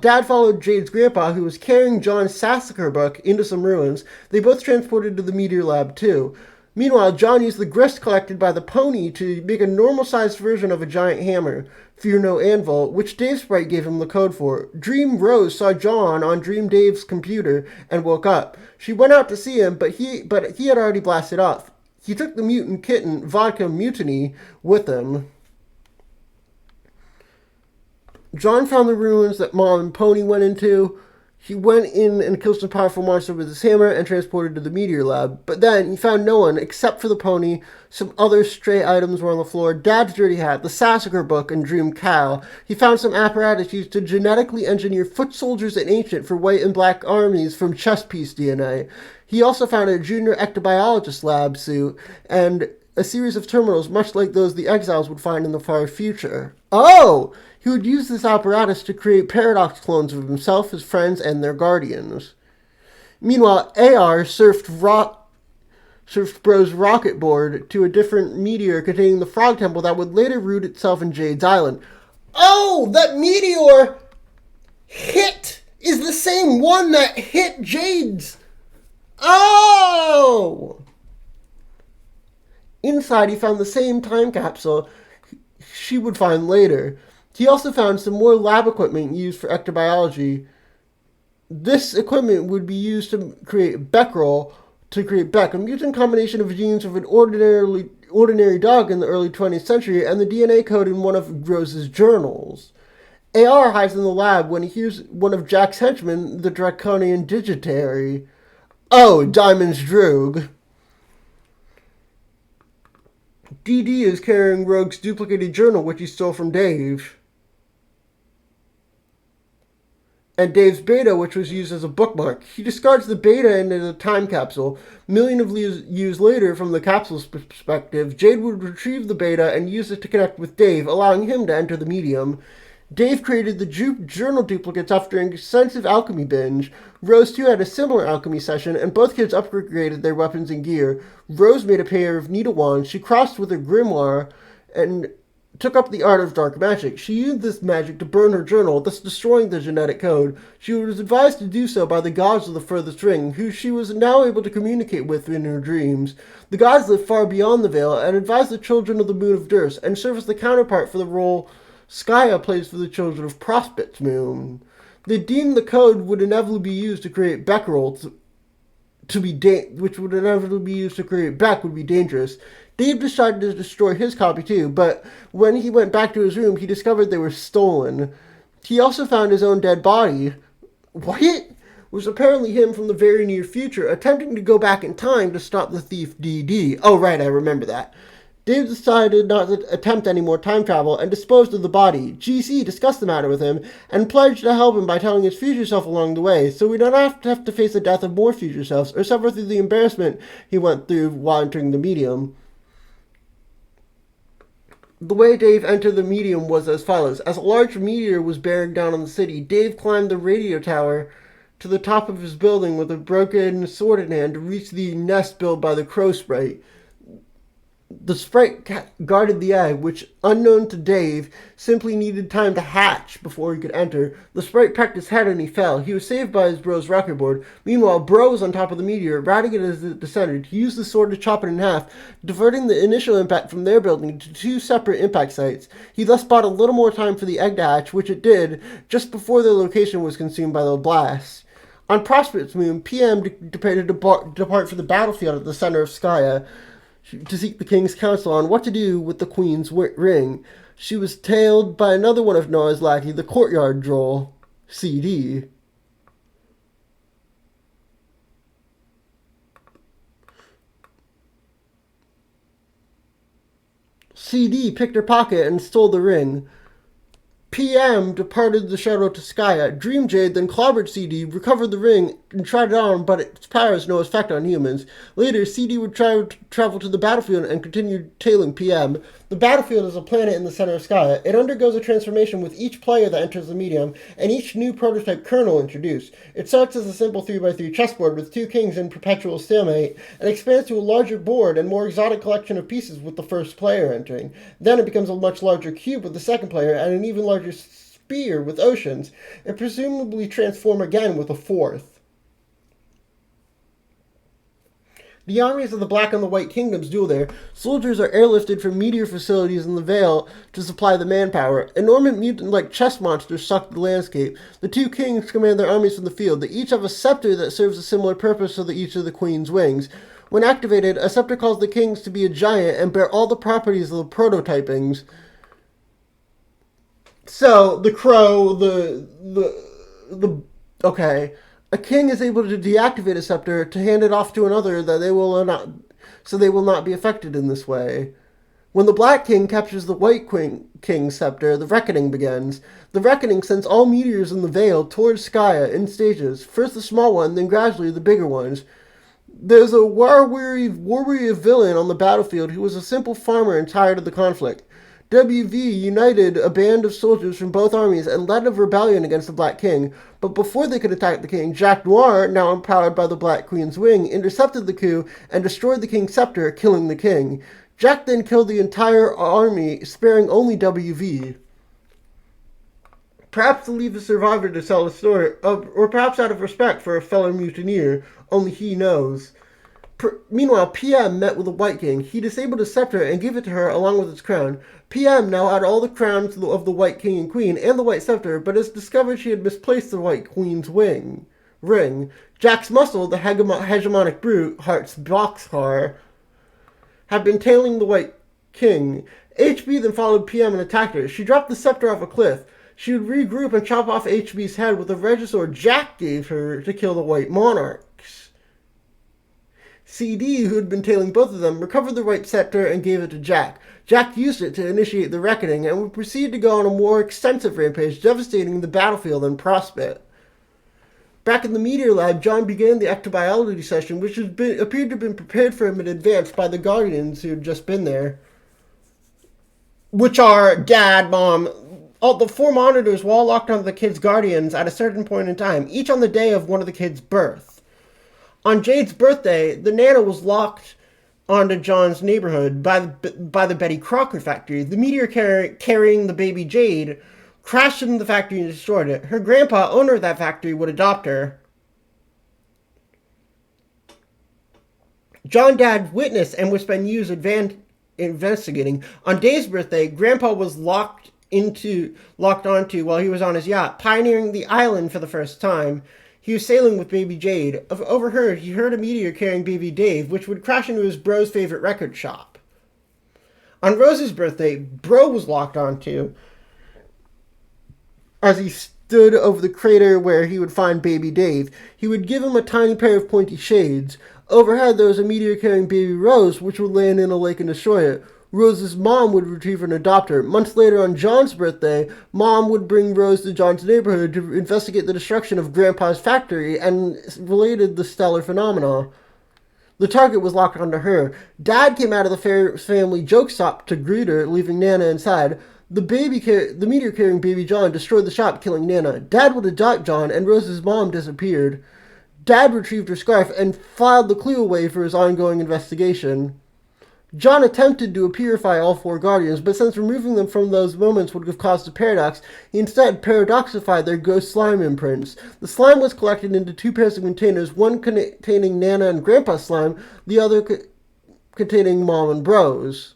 Dad followed Jade's grandpa, who was carrying John's Sassacre book, into some ruins. They both transported to the meteor lab, too. Meanwhile, John used the grist collected by the pony to make a normal-sized version of a giant hammer, Fear No Anvil, which Dave Sprite gave him the code for. Dream Rose saw John on Dream Dave's computer and woke up. She went out to see him, but he had already blasted off. He took the mutant kitten, Vodka Mutiny, with him. John found the ruins that Mom and Pony went into. He went in and killed some powerful monster with his hammer and transported to the meteor lab. But then he found no one except for the pony. Some other stray items were on the floor. Dad's dirty hat, the Sassacre book, and Dream Cal. He found some apparatus used to genetically engineer foot soldiers and ancient for white and black armies from chest piece DNA. He also found a junior ectobiologist lab suit and a series of terminals much like those the exiles would find in the far future. Oh! He would use this apparatus to create paradox clones of himself, his friends, and their guardians. Meanwhile, AR surfed Bro's rocket board to a different meteor containing the frog temple that would later root itself in Jade's Island. Oh! That meteor is the same one that hit Jade's. Oh! Inside, he found the same time capsule she would find later. He also found some more lab equipment used for ectobiology. This equipment would be used to create Beckerel, to create Beck, a mutant combination of genes of an ordinary dog in the early 20th century, and the DNA code in one of Rose's journals. AR hides in the lab when he hears one of Jack's henchmen, the Draconian Digitary. Oh, Diamond's Droog. DD is carrying Rogue's duplicated journal, which he stole from Dave. And Dave's beta, which was used as a bookmark. He discards the beta into the time capsule. Millions of years later, from the capsule's perspective, Jade would retrieve the beta and use it to connect with Dave, allowing him to enter the medium. Dave created the journal duplicates after an extensive alchemy binge. Rose, too, had a similar alchemy session, and both kids upgraded their weapons and gear. Rose made a pair of needle wands. She crossed with her grimoire and took up the art of dark magic. She used this magic to burn her journal, thus destroying the genetic code. She was advised to do so by the gods of the furthest ring, who she was now able to communicate with in her dreams. The gods live far beyond the Veil and advise the children of the Moon of Durst, and serve as the counterpart for the role Skya plays for the children of Prospect's Moon. They deemed the code would inevitably be used to create Beckerel, which would inevitably be used to create Beck would be dangerous. Dave decided to destroy his copy too, but when he went back to his room, he discovered they were stolen. He also found his own dead body. What? Was apparently him from the very near future, attempting to go back in time to stop the thief DD. Oh right, I remember that. Dave decided not to attempt any more time travel and disposed of the body. GC discussed the matter with him and pledged to help him by telling his future self along the way, so we don't have to face the death of more future selves or suffer through the embarrassment he went through while entering the medium. The way Dave entered the medium was as follows. As a large meteor was bearing down on the city, Dave climbed the radio tower to the top of his building with a broken sword in hand to reach the nest built by the crow sprite. The sprite guarded the egg, which, unknown to Dave, simply needed time to hatch before he could enter. The sprite pecked his head and he fell. He was saved by his bro's rocket board. Meanwhile, Bro was on top of the meteor, routing it as it descended. He used the sword to chop it in half, diverting the initial impact from their building to two separate impact sites. He thus bought a little more time for the egg to hatch, which it did, just before their location was consumed by the blast. On Prospect's moon, PM prepared to depart for the battlefield at the center of Skya to seek the king's counsel on what to do with the queen's ring. She was tailed by another one of Noah's lackey, the courtyard droll, CD. CD picked her pocket and stole the ring. PM departed the shuttle to Skya. Dream Jade then clobbered CD, recovered the ring, and tried it on, but its power has no effect on humans. Later, CD would travel to the battlefield and continue tailing PM. The battlefield is a planet in the center of Skya. It undergoes a transformation with each player that enters the medium, and each new prototype kernel introduced. It starts as a simple 3x3 chessboard with two kings in perpetual stalemate, and expands to a larger board and more exotic collection of pieces with the first player entering. Then it becomes a much larger cube with the second player, and an even larger spear with oceans, and presumably transform again with a fourth. The armies of the Black and the White Kingdoms duel there. Soldiers are airlifted from meteor facilities in the Vale to supply the manpower. Enormous mutant-like chess monsters suck the landscape. The two kings command their armies from the field. They each have a scepter that serves a similar purpose to each of the queen's wings. When activated, a scepter calls the kings to be a giant and bear all the properties of the prototypings. So, the crow, okay. A king is able to deactivate a scepter to hand it off to another that they will not be affected in this way. When the Black King captures the White King's scepter, the reckoning begins. The reckoning sends all meteors in the Vale towards Skya in stages. First the small one, then gradually the bigger ones. There's a war-weary villain on the battlefield who was a simple farmer and tired of the conflict. WV united a band of soldiers from both armies and led a rebellion against the Black King, but before they could attack the king, Jack Noir, now empowered by the Black Queen's wing, intercepted the coup and destroyed the king's scepter, killing the king. Jack then killed the entire army, sparing only WV. Perhaps to leave the survivor to tell the story, or perhaps out of respect for a fellow mutineer, only he knows. Meanwhile, PM met with the White King. He disabled his scepter and gave it to her along with its crown. PM now had all the crowns of the White King and Queen and the White Scepter, but has discovered she had misplaced the White Queen's ring. Jack's Muscle, the hegemonic brute, Heart's boxcar, had been tailing the White King. HB then followed PM and attacked her. She dropped the scepter off a cliff. She would regroup and chop off HB's head with the Regisword Jack gave her to kill the White Monarchs. CD, who had been tailing both of them, recovered the White Scepter and gave it to Jack. Jack used it to initiate the reckoning and would proceed to go on a more extensive rampage, devastating the battlefield and Prospect. Back in the Meteor Lab, John began the ectobiology session, which appeared to have been prepared for him in advance by the Guardians who had just been there. Which are Dad, Mom. All the four monitors were all locked onto the kids' Guardians at a certain point in time, each on the day of one of the kids' birth. On Jade's birthday, the Nana was locked onto John's neighborhood by the Betty Crocker factory. The meteor carrying the baby Jade crashed into the factory and destroyed it. Her grandpa, owner of that factory, would adopt her. John Dad witnessed and would spend years investigating. On Dave's birthday, Grandpa was locked onto while he was on his yacht, pioneering the island for the first time. He was sailing with baby Jade. Overheard, he heard a meteor carrying baby Dave, which would crash into his bro's favorite record shop. On Rose's birthday, Bro was locked onto as he stood over the crater where he would find baby Dave. He would give him a tiny pair of pointy shades. Overhead, there was a meteor carrying baby Rose, which would land in a lake and destroy it. Rose's mom would retrieve and adopt her. Months later, on John's birthday, Mom would bring Rose to John's neighborhood to investigate the destruction of Grandpa's factory and related the stellar phenomena. The target was locked onto her. Dad came out of the family joke shop to greet her, leaving Nana inside. The meteor-carrying baby John destroyed the shop, killing Nana. Dad would adopt John, and Rose's mom disappeared. Dad retrieved her scarf and filed the clue away for his ongoing investigation. John attempted to purify all four Guardians, but since removing them from those moments would have caused a paradox, he instead paradoxified their ghost slime imprints. The slime was collected into two pairs of containers, one containing Nana and Grandpa's slime, the other containing Mom and Bro's.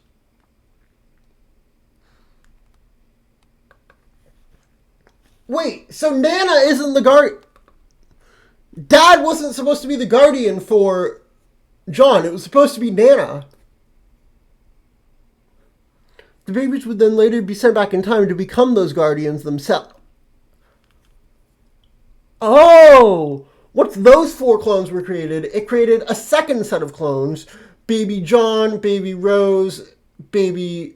Wait, so Nana isn't the Guardian... Dad wasn't supposed to be the guardian for John. It was supposed to be Nana. The babies would then later be sent back in time to become those guardians themselves. Oh! Once those 4 clones were created, it created a second set of clones. Baby John, Baby Rose, Baby...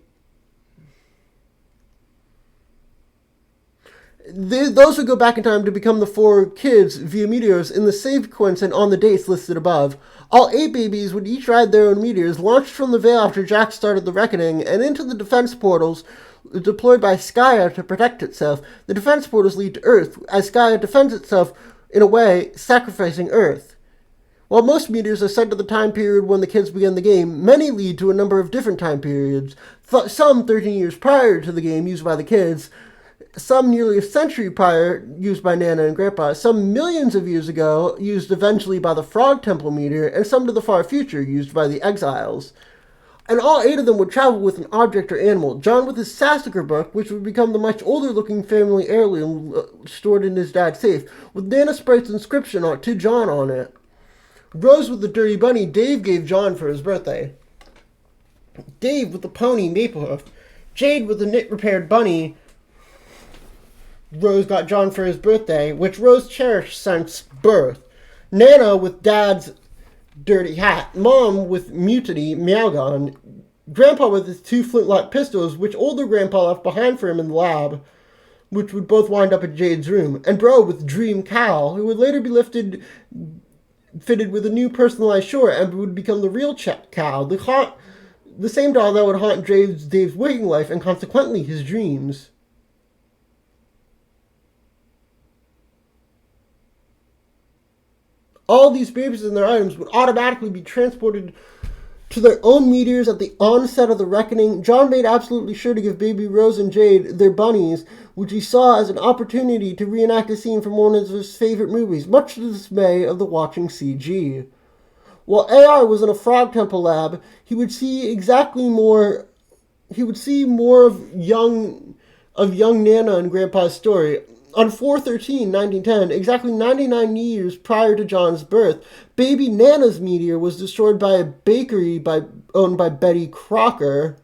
Those would go back in time to become the 4 kids via meteors in the sequence and on the dates listed above. All 8 babies would each ride their own meteors, launched from the Veil after Jack started the Reckoning, and into the defense portals deployed by Skya to protect itself. The defense portals lead to Earth, as Skya defends itself, in a way, sacrificing Earth. While most meteors are sent to the time period when the kids began the game, many lead to a number of different time periods. Some 13 years prior to the game used by the kids, some nearly a century prior, used by Nana and Grandpa, some millions of years ago, used eventually by the Frog Temple meteor, and some to the far future, used by the Exiles. And all 8 of them would travel with an object or animal. John with his Sassacre book, which would become the much older-looking family heirloom stored in his dad's safe, with Nana Sprite's inscription to John on it. Rose with the dirty bunny Dave gave John for his birthday. Dave with the pony Maplehoof. Jade with the knit-repaired bunny Rose got John for his birthday, which Rose cherished since birth. Nana with Dad's dirty hat. Mom with Mutiny Meowgon. Grandpa with his 2 flintlock pistols, which older Grandpa left behind for him in the lab, which would both wind up in Jade's room. And Bro with Dream Cal, who would later be fitted with a new personalized short and would become the real Cal, the same doll that would haunt Dave's waking life and consequently his dreams. All these babies and their items would automatically be transported to their own meteors at the onset of the Reckoning. John made absolutely sure to give Baby Rose and Jade their bunnies, which he saw as an opportunity to reenact a scene from one of his favorite movies, much to the dismay of the watching CG. While AR was in a Frog Temple lab, he would see more of young Nana and Grandpa's story. On 4/13/1910, exactly 99 years prior to John's birth, baby Nana's meteor was destroyed by a bakery owned by Betty Crocker.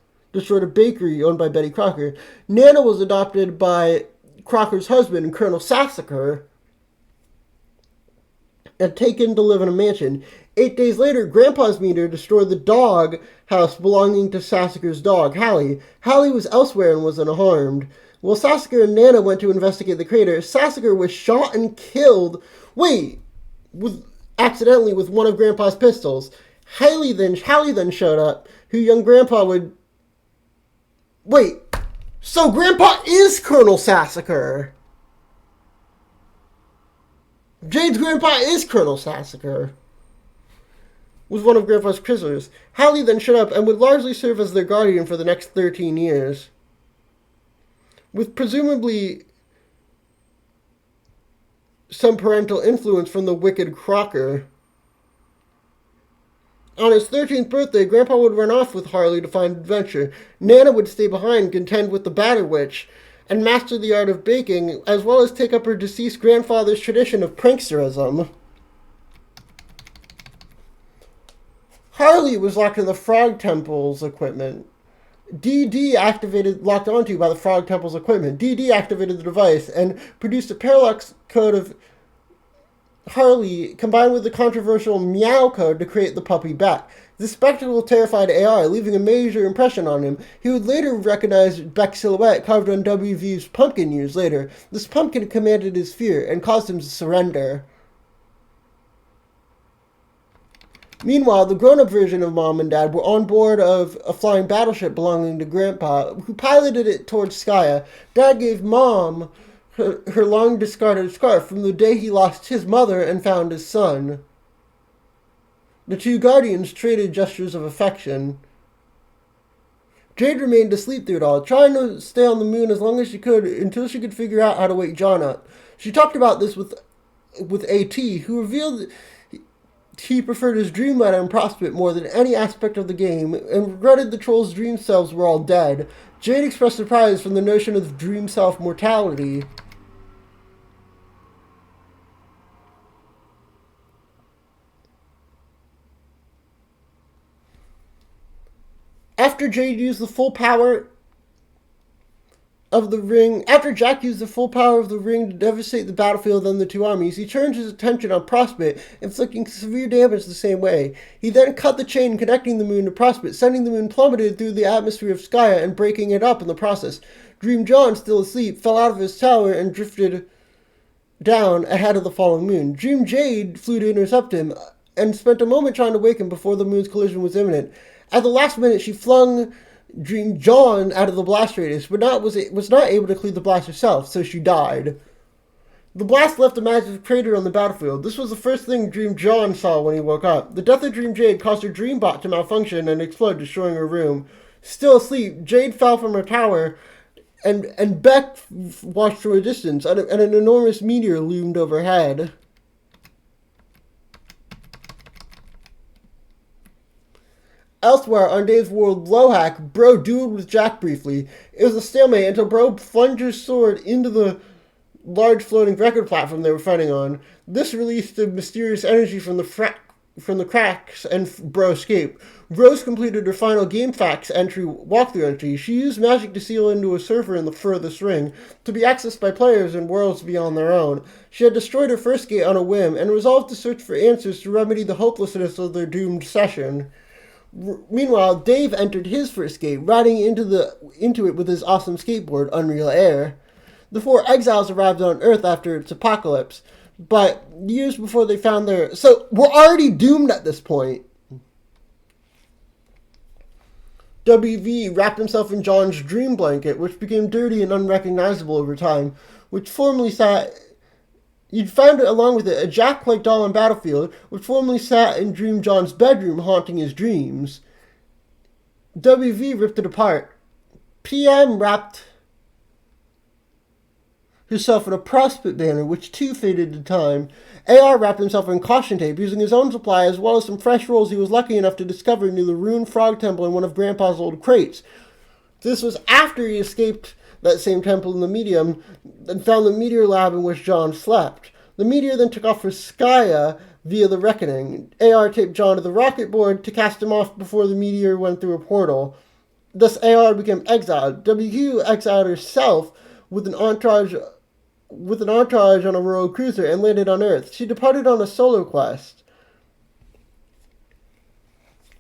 Nana was adopted by Crocker's husband, Colonel Sassacre, and taken to live in a mansion. 8 days later, Grandpa's meteor destroyed the dog house belonging to Sassacre's dog, Hallie. Hallie was elsewhere and was unharmed. While Sassacre and Nana went to investigate the crater, Sassacre was shot and killed, accidentally with one of Grandpa's pistols. Hallie then showed up, who young Grandpa would... So Grandpa is Colonel Sassacre! Jade's Grandpa is Colonel Sassacre! Was one of Grandpa's prisoners. Hallie then showed up and would largely serve as their guardian for the next 13 years. With presumably some parental influence from the wicked Crocker. On his 13th birthday, Grandpa would run off with Harley to find adventure. Nana would stay behind, contend with the Batter Witch, and master the art of baking, as well as take up her deceased grandfather's tradition of pranksterism. Harley was locked in the Frog Temple's equipment. locked onto by the Frog Temple's equipment. DD activated the device and produced a parallax code of Harley combined with the controversial Meow code to create the puppy Beck. This spectacle terrified AI, leaving a major impression on him. He would later recognize Beck's silhouette carved on WV's pumpkin years later. This pumpkin commanded his fear and caused him to surrender. Meanwhile, the grown-up version of Mom and Dad were on board of a flying battleship belonging to Grandpa, who piloted it towards Skya. Dad gave Mom her long-discarded scarf from the day he lost his mother and found his son. The two guardians traded gestures of affection. Jade remained asleep through it all, trying to stay on the moon as long as she could until she could figure out how to wake John up. She talked about this with A.T., who revealed he preferred his dream letter and prospect more than any aspect of the game, and regretted the troll's dream selves were all dead. Jade expressed surprise from the notion of dream self mortality. After Jade used the full power of the ring, after Jack used the full power of the ring to devastate the battlefield and the two armies, he turned his attention on Prospect, inflicting severe damage the same way. He then cut the chain connecting the moon to Prospect, sending the moon plummeted through the atmosphere of Skya and breaking it up in the process. Dream John, still asleep, fell out of his tower and drifted down ahead of the falling moon. Dream Jade flew to intercept him and spent a moment trying to wake him before the moon's collision was imminent. At the last minute, she flung Dream John out of the blast radius, but was not able to clear the blast herself, so she died. The blast left a massive crater on the battlefield. This was the first thing Dream John saw when he woke up. The death of Dream Jade caused her dream bot to malfunction and explode, destroying her room. Still asleep, Jade fell from her tower, and Beck watched from a distance, and an enormous meteor loomed overhead. Elsewhere, on Dave's world, Lohack, Bro dueled with Jack briefly. It was a stalemate until Bro plunged his sword into the large floating record platform they were fighting on. This released the mysterious energy from the cracks, and Bro escaped. Rose completed her final game facts walkthrough entry. She used magic to seal into a server in the furthest ring to be accessed by players in worlds beyond their own. She had destroyed her first gate on a whim and resolved to search for answers to remedy the hopelessness of their doomed session. Meanwhile, Dave entered his first gate, riding into it with his awesome skateboard, Unreal Air. The four exiles arrived on Earth after its apocalypse, but years before they found their... So, we're already doomed at this point. WV wrapped himself in John's dream blanket, which became dirty and unrecognizable over time, which formerly sat... You'd found it along with it a Jack-like doll on Battlefield, which formerly sat in Dream John's bedroom, haunting his dreams. WV ripped it apart. PM wrapped himself in a Prospect banner, which too faded to time. AR wrapped himself in caution tape, using his own supply as well as some fresh rolls he was lucky enough to discover near the ruined frog temple in one of Grandpa's old crates. This was after he escaped that same temple in the medium and found the meteor lab in which John slept. The meteor then took off for Skya via the Reckoning. AR taped John to the rocket board to cast him off before the meteor went through a portal. Thus AR became exiled. WQ exiled herself with an entourage on a royal cruiser and landed on Earth. She departed on a solo quest.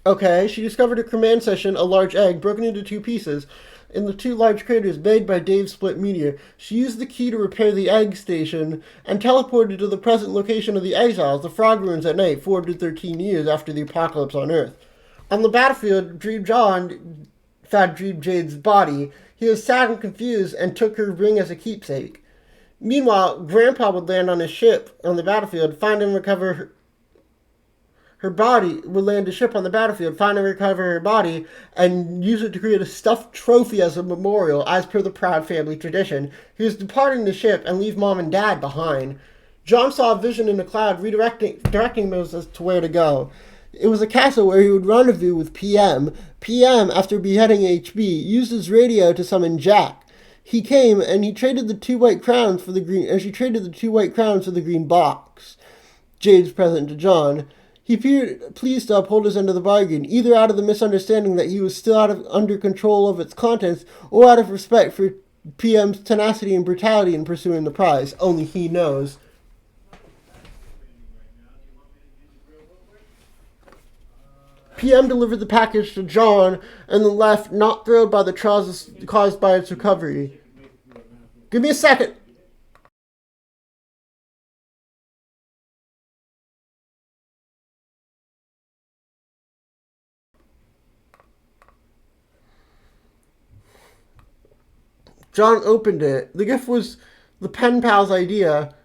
Okay, she discovered a command session, a large egg, broken into two pieces, in the two large craters made by Dave's split meteor. She used the key to repair the egg station and teleported to the present location of the exiles, the frog ruins at night, 413 years after the apocalypse on Earth. On the battlefield, Dream John found Dream Jade's body. He was sad and confused and took her ring as a keepsake. Meanwhile, Grandpa would land on his ship on the battlefield, find and recover her body, would land a ship on the battlefield, find and recover her body, and use it to create a stuffed trophy as a memorial, as per the Proud family tradition. He was departing the ship and leave Mom and Dad behind. John saw a vision in a cloud, directing Moses as to where to go. It was a castle where he would rendezvous with PM. PM, after beheading HB, used his radio to summon Jack. He came and he traded the two white crowns for the green. And she traded the two white crowns for the green box. Jade's present to John. He appeared pleased to uphold his end of the bargain, either out of the misunderstanding that he was still under control of its contents, or out of respect for PM's tenacity and brutality in pursuing the prize. Only he knows. PM delivered the package to John and then left, not thrilled by the trials caused by its recovery. Give me a second. John opened it. The gift was the pen pal's idea,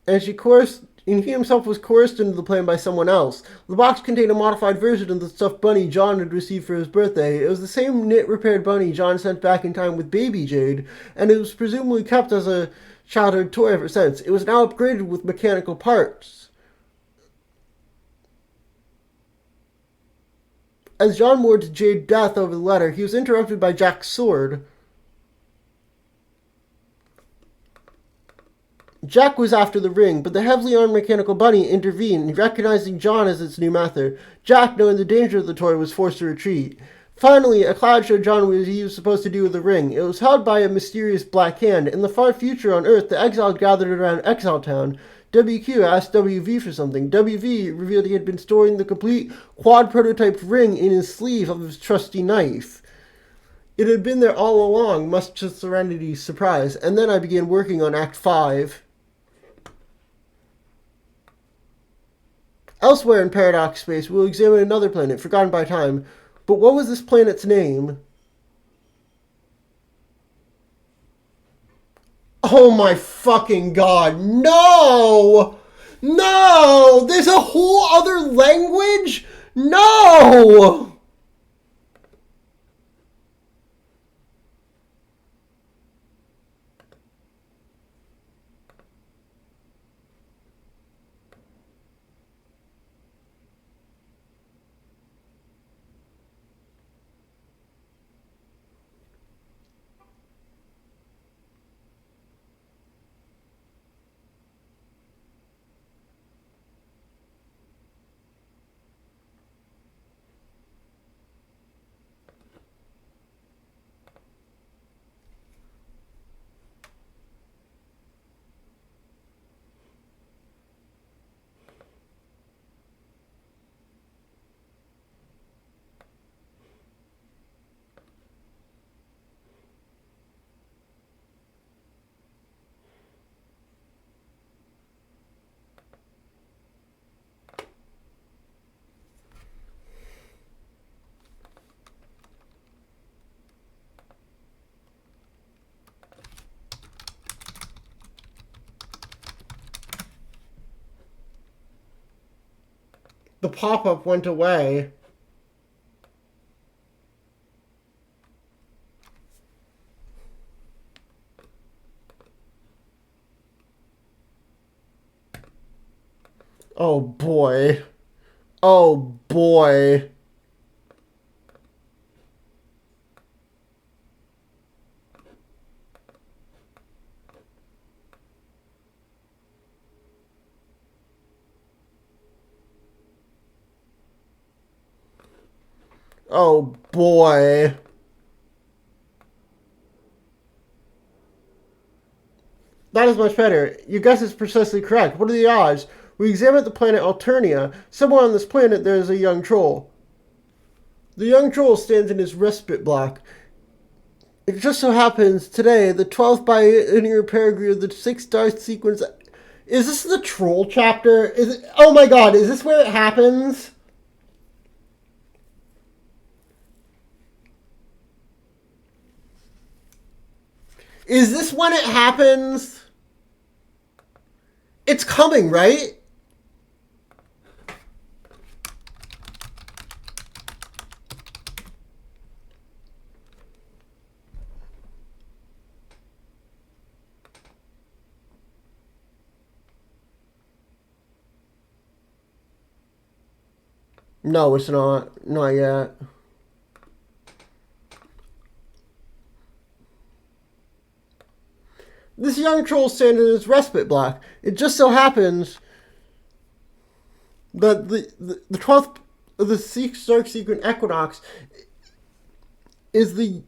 and he himself was coerced into the plan by someone else. The box contained a modified version of the stuffed bunny John had received for his birthday. It was the same knit-repaired bunny John sent back in time with baby Jade, and it was presumably kept as a childhood toy ever since. It was now upgraded with mechanical parts. As John mourned Jade's death over the letter, he was interrupted by Jack's sword. Jack was after the ring, but the heavily armed mechanical bunny intervened, recognizing John as its new master. Jack, knowing the danger of the toy, was forced to retreat. Finally, a cloud showed John what he was supposed to do with the ring. It was held by a mysterious black hand. In the far future on Earth, the exiles gathered around Exile Town. WQ asked WV for something. WV revealed he had been storing the complete quad prototype ring in his sleeve of his trusty knife. It had been there all along, much to Serenity's surprise, and then I began working on Act 5. Elsewhere in Paradox Space, we'll examine another planet, forgotten by time. But what was this planet's name? Oh my fucking god, no! No! There's a whole other language? No! The pop-up went away. Oh boy. Oh boy. Oh boy. That is much better. Your guess is precisely correct. What are the odds? We examined the planet Alternia. Somewhere on this planet there is a young troll. The young troll stands in his respite block. It just so happens today, the 12th biennial paragraph of the 6-star sequence. Is this the troll chapter? Is it? Oh my god, is this where it happens? Is this when it happens? It's coming, right? No, it's not. Not yet. This young troll stands in his respite block. It just so happens that the 12th of the Dark Sequent Equinox is the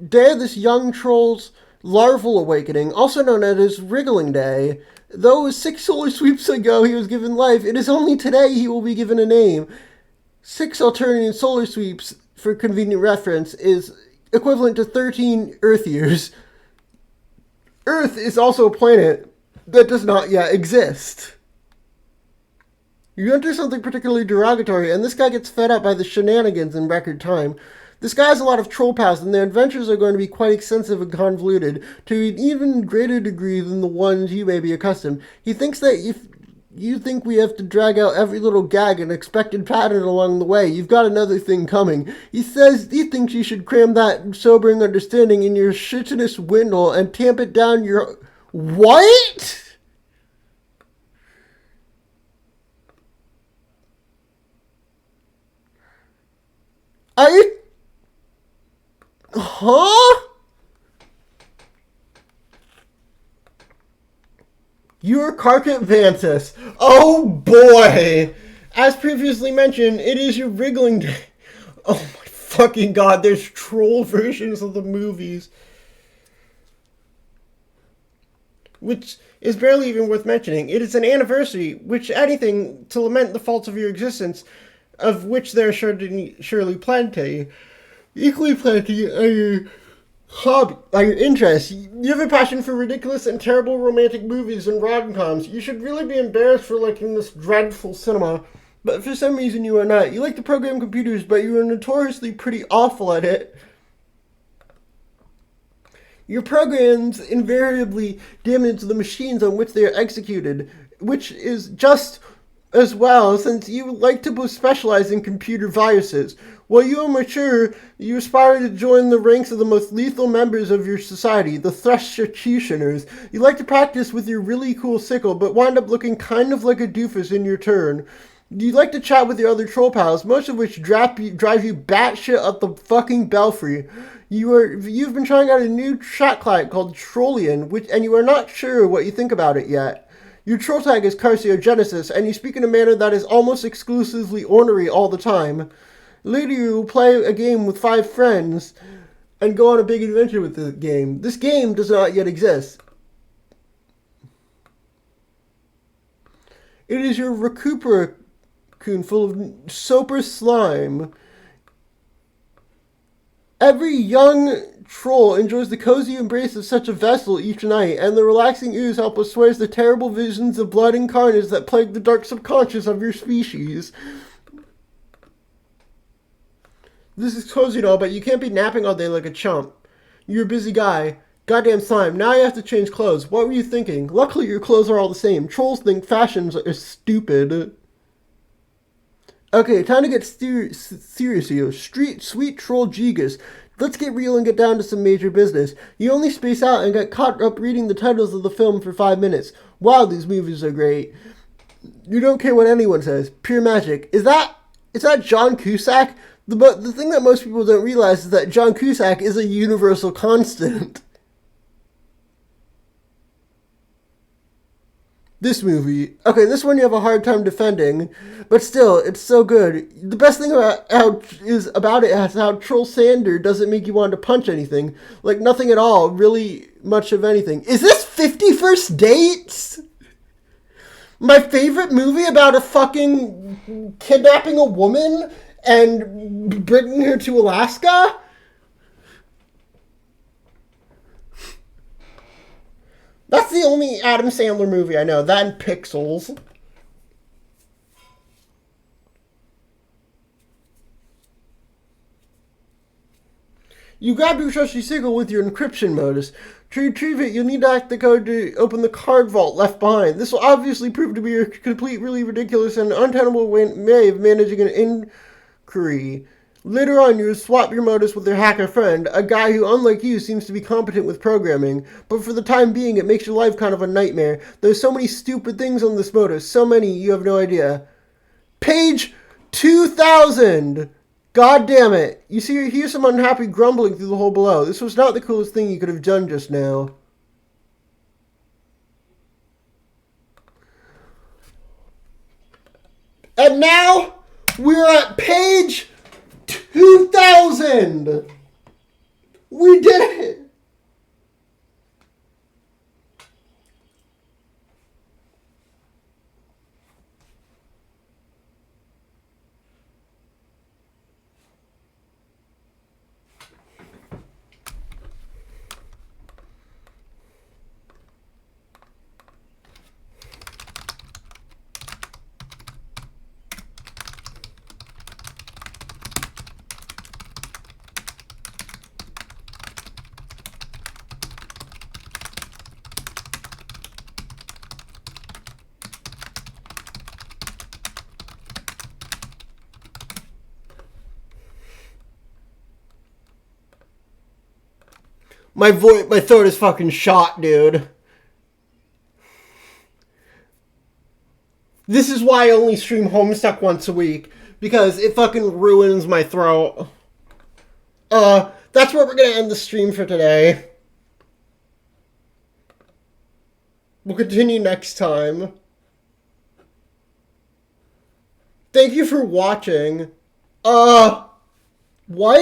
day of this young troll's larval awakening, also known as his wriggling day. Though 6 solar sweeps ago he was given life, it is only today he will be given a name. 6 alternating solar sweeps, for convenient reference, is equivalent to 13 Earth years. Earth is also a planet that does not yet exist. You enter something particularly derogatory, and this guy gets fed up by the shenanigans in record time. This guy has a lot of troll pals, and their adventures are going to be quite extensive and convoluted, to an even greater degree than the ones you may be accustomed. He thinks that if you think we have to drag out every little gag and expected pattern along the way, you've got another thing coming. He says he thinks you should cram that sobering understanding in your chitinous windle and tamp it down your... What? Huh? Your Carpet Vantis. Oh boy! As previously mentioned, it is your wriggling day. Oh my fucking god, there's troll versions of the movies. Which is barely even worth mentioning. It is an anniversary, which anything to lament the faults of your existence, of which there are surely plenty. Equally plenty are your hobby, are your interests. You have a passion for ridiculous and terrible romantic movies and rom-coms. You should really be embarrassed for liking this dreadful cinema. But for some reason you are not. You like to program computers, but you are notoriously pretty awful at it. Your programs invariably damage the machines on which they are executed, which is just as well since you like to specialize in computer viruses. While you are mature, you aspire to join the ranks of the most lethal members of your society, the Thrush-executioners. You like to practice with your really cool sickle, but wind up looking kind of like a doofus in your turn. You like to chat with your other troll pals, most of which drive you batshit up the fucking belfry. You've been trying out a new chat client called Trollian, and you are not sure what you think about it yet. Your troll tag is Carciogenesis, and you speak in a manner that is almost exclusively ornery all the time. Later you will play a game with 5 friends, and go on a big adventure with the game. This game does not yet exist. It is your Recupera cocoon full of super slime. Every young troll enjoys the cozy embrace of such a vessel each night, and the relaxing ooze help assuage the terrible visions of blood and carnage that plague the dark subconscious of your species. This is cozy and all, but you can't be napping all day like a chump. You're a busy guy. Goddamn slime, now you have to change clothes. What were you thinking? Luckily your clothes are all the same. Trolls think fashions are stupid. Okay, time to get serious here. Sweet troll Gigas. Let's get real and get down to some major business. You only space out and get caught up reading the titles of the film for 5 minutes. Wow, these movies are great. You don't care what anyone says. Pure magic. Is that John Cusack? The thing that most people don't realize is that John Cusack is a universal constant. This movie. Okay, this one you have a hard time defending, but still, it's so good. The best thing about it is how Troll Sander doesn't make you want to punch anything. Like, nothing at all, really much of anything. Is this 50 First Dates? My favorite movie about a fucking kidnapping a woman and bringing her to Alaska? That's the only Adam Sandler movie I know. That and Pixels. You grab your trusty sickle with your encryption modus. To retrieve it, you'll need to hack the code to open the card vault left behind. This will obviously prove to be a completely ridiculous and untenable way of managing an inquiry. Later on, you swap your modus with your hacker friend, a guy who, unlike you, seems to be competent with programming. But for the time being, it makes your life kind of a nightmare. There's so many stupid things on this modus. So many, you have no idea. Page 2000! God damn it. You hear some unhappy grumbling through the hole below. This was not the coolest thing you could have done just now. And now, we're at page 2000! We did it! My throat is fucking shot, dude. This is why I only stream Homestuck once a week. Because it fucking ruins my throat. That's where we're gonna end the stream for today. We'll continue next time. Thank you for watching. What?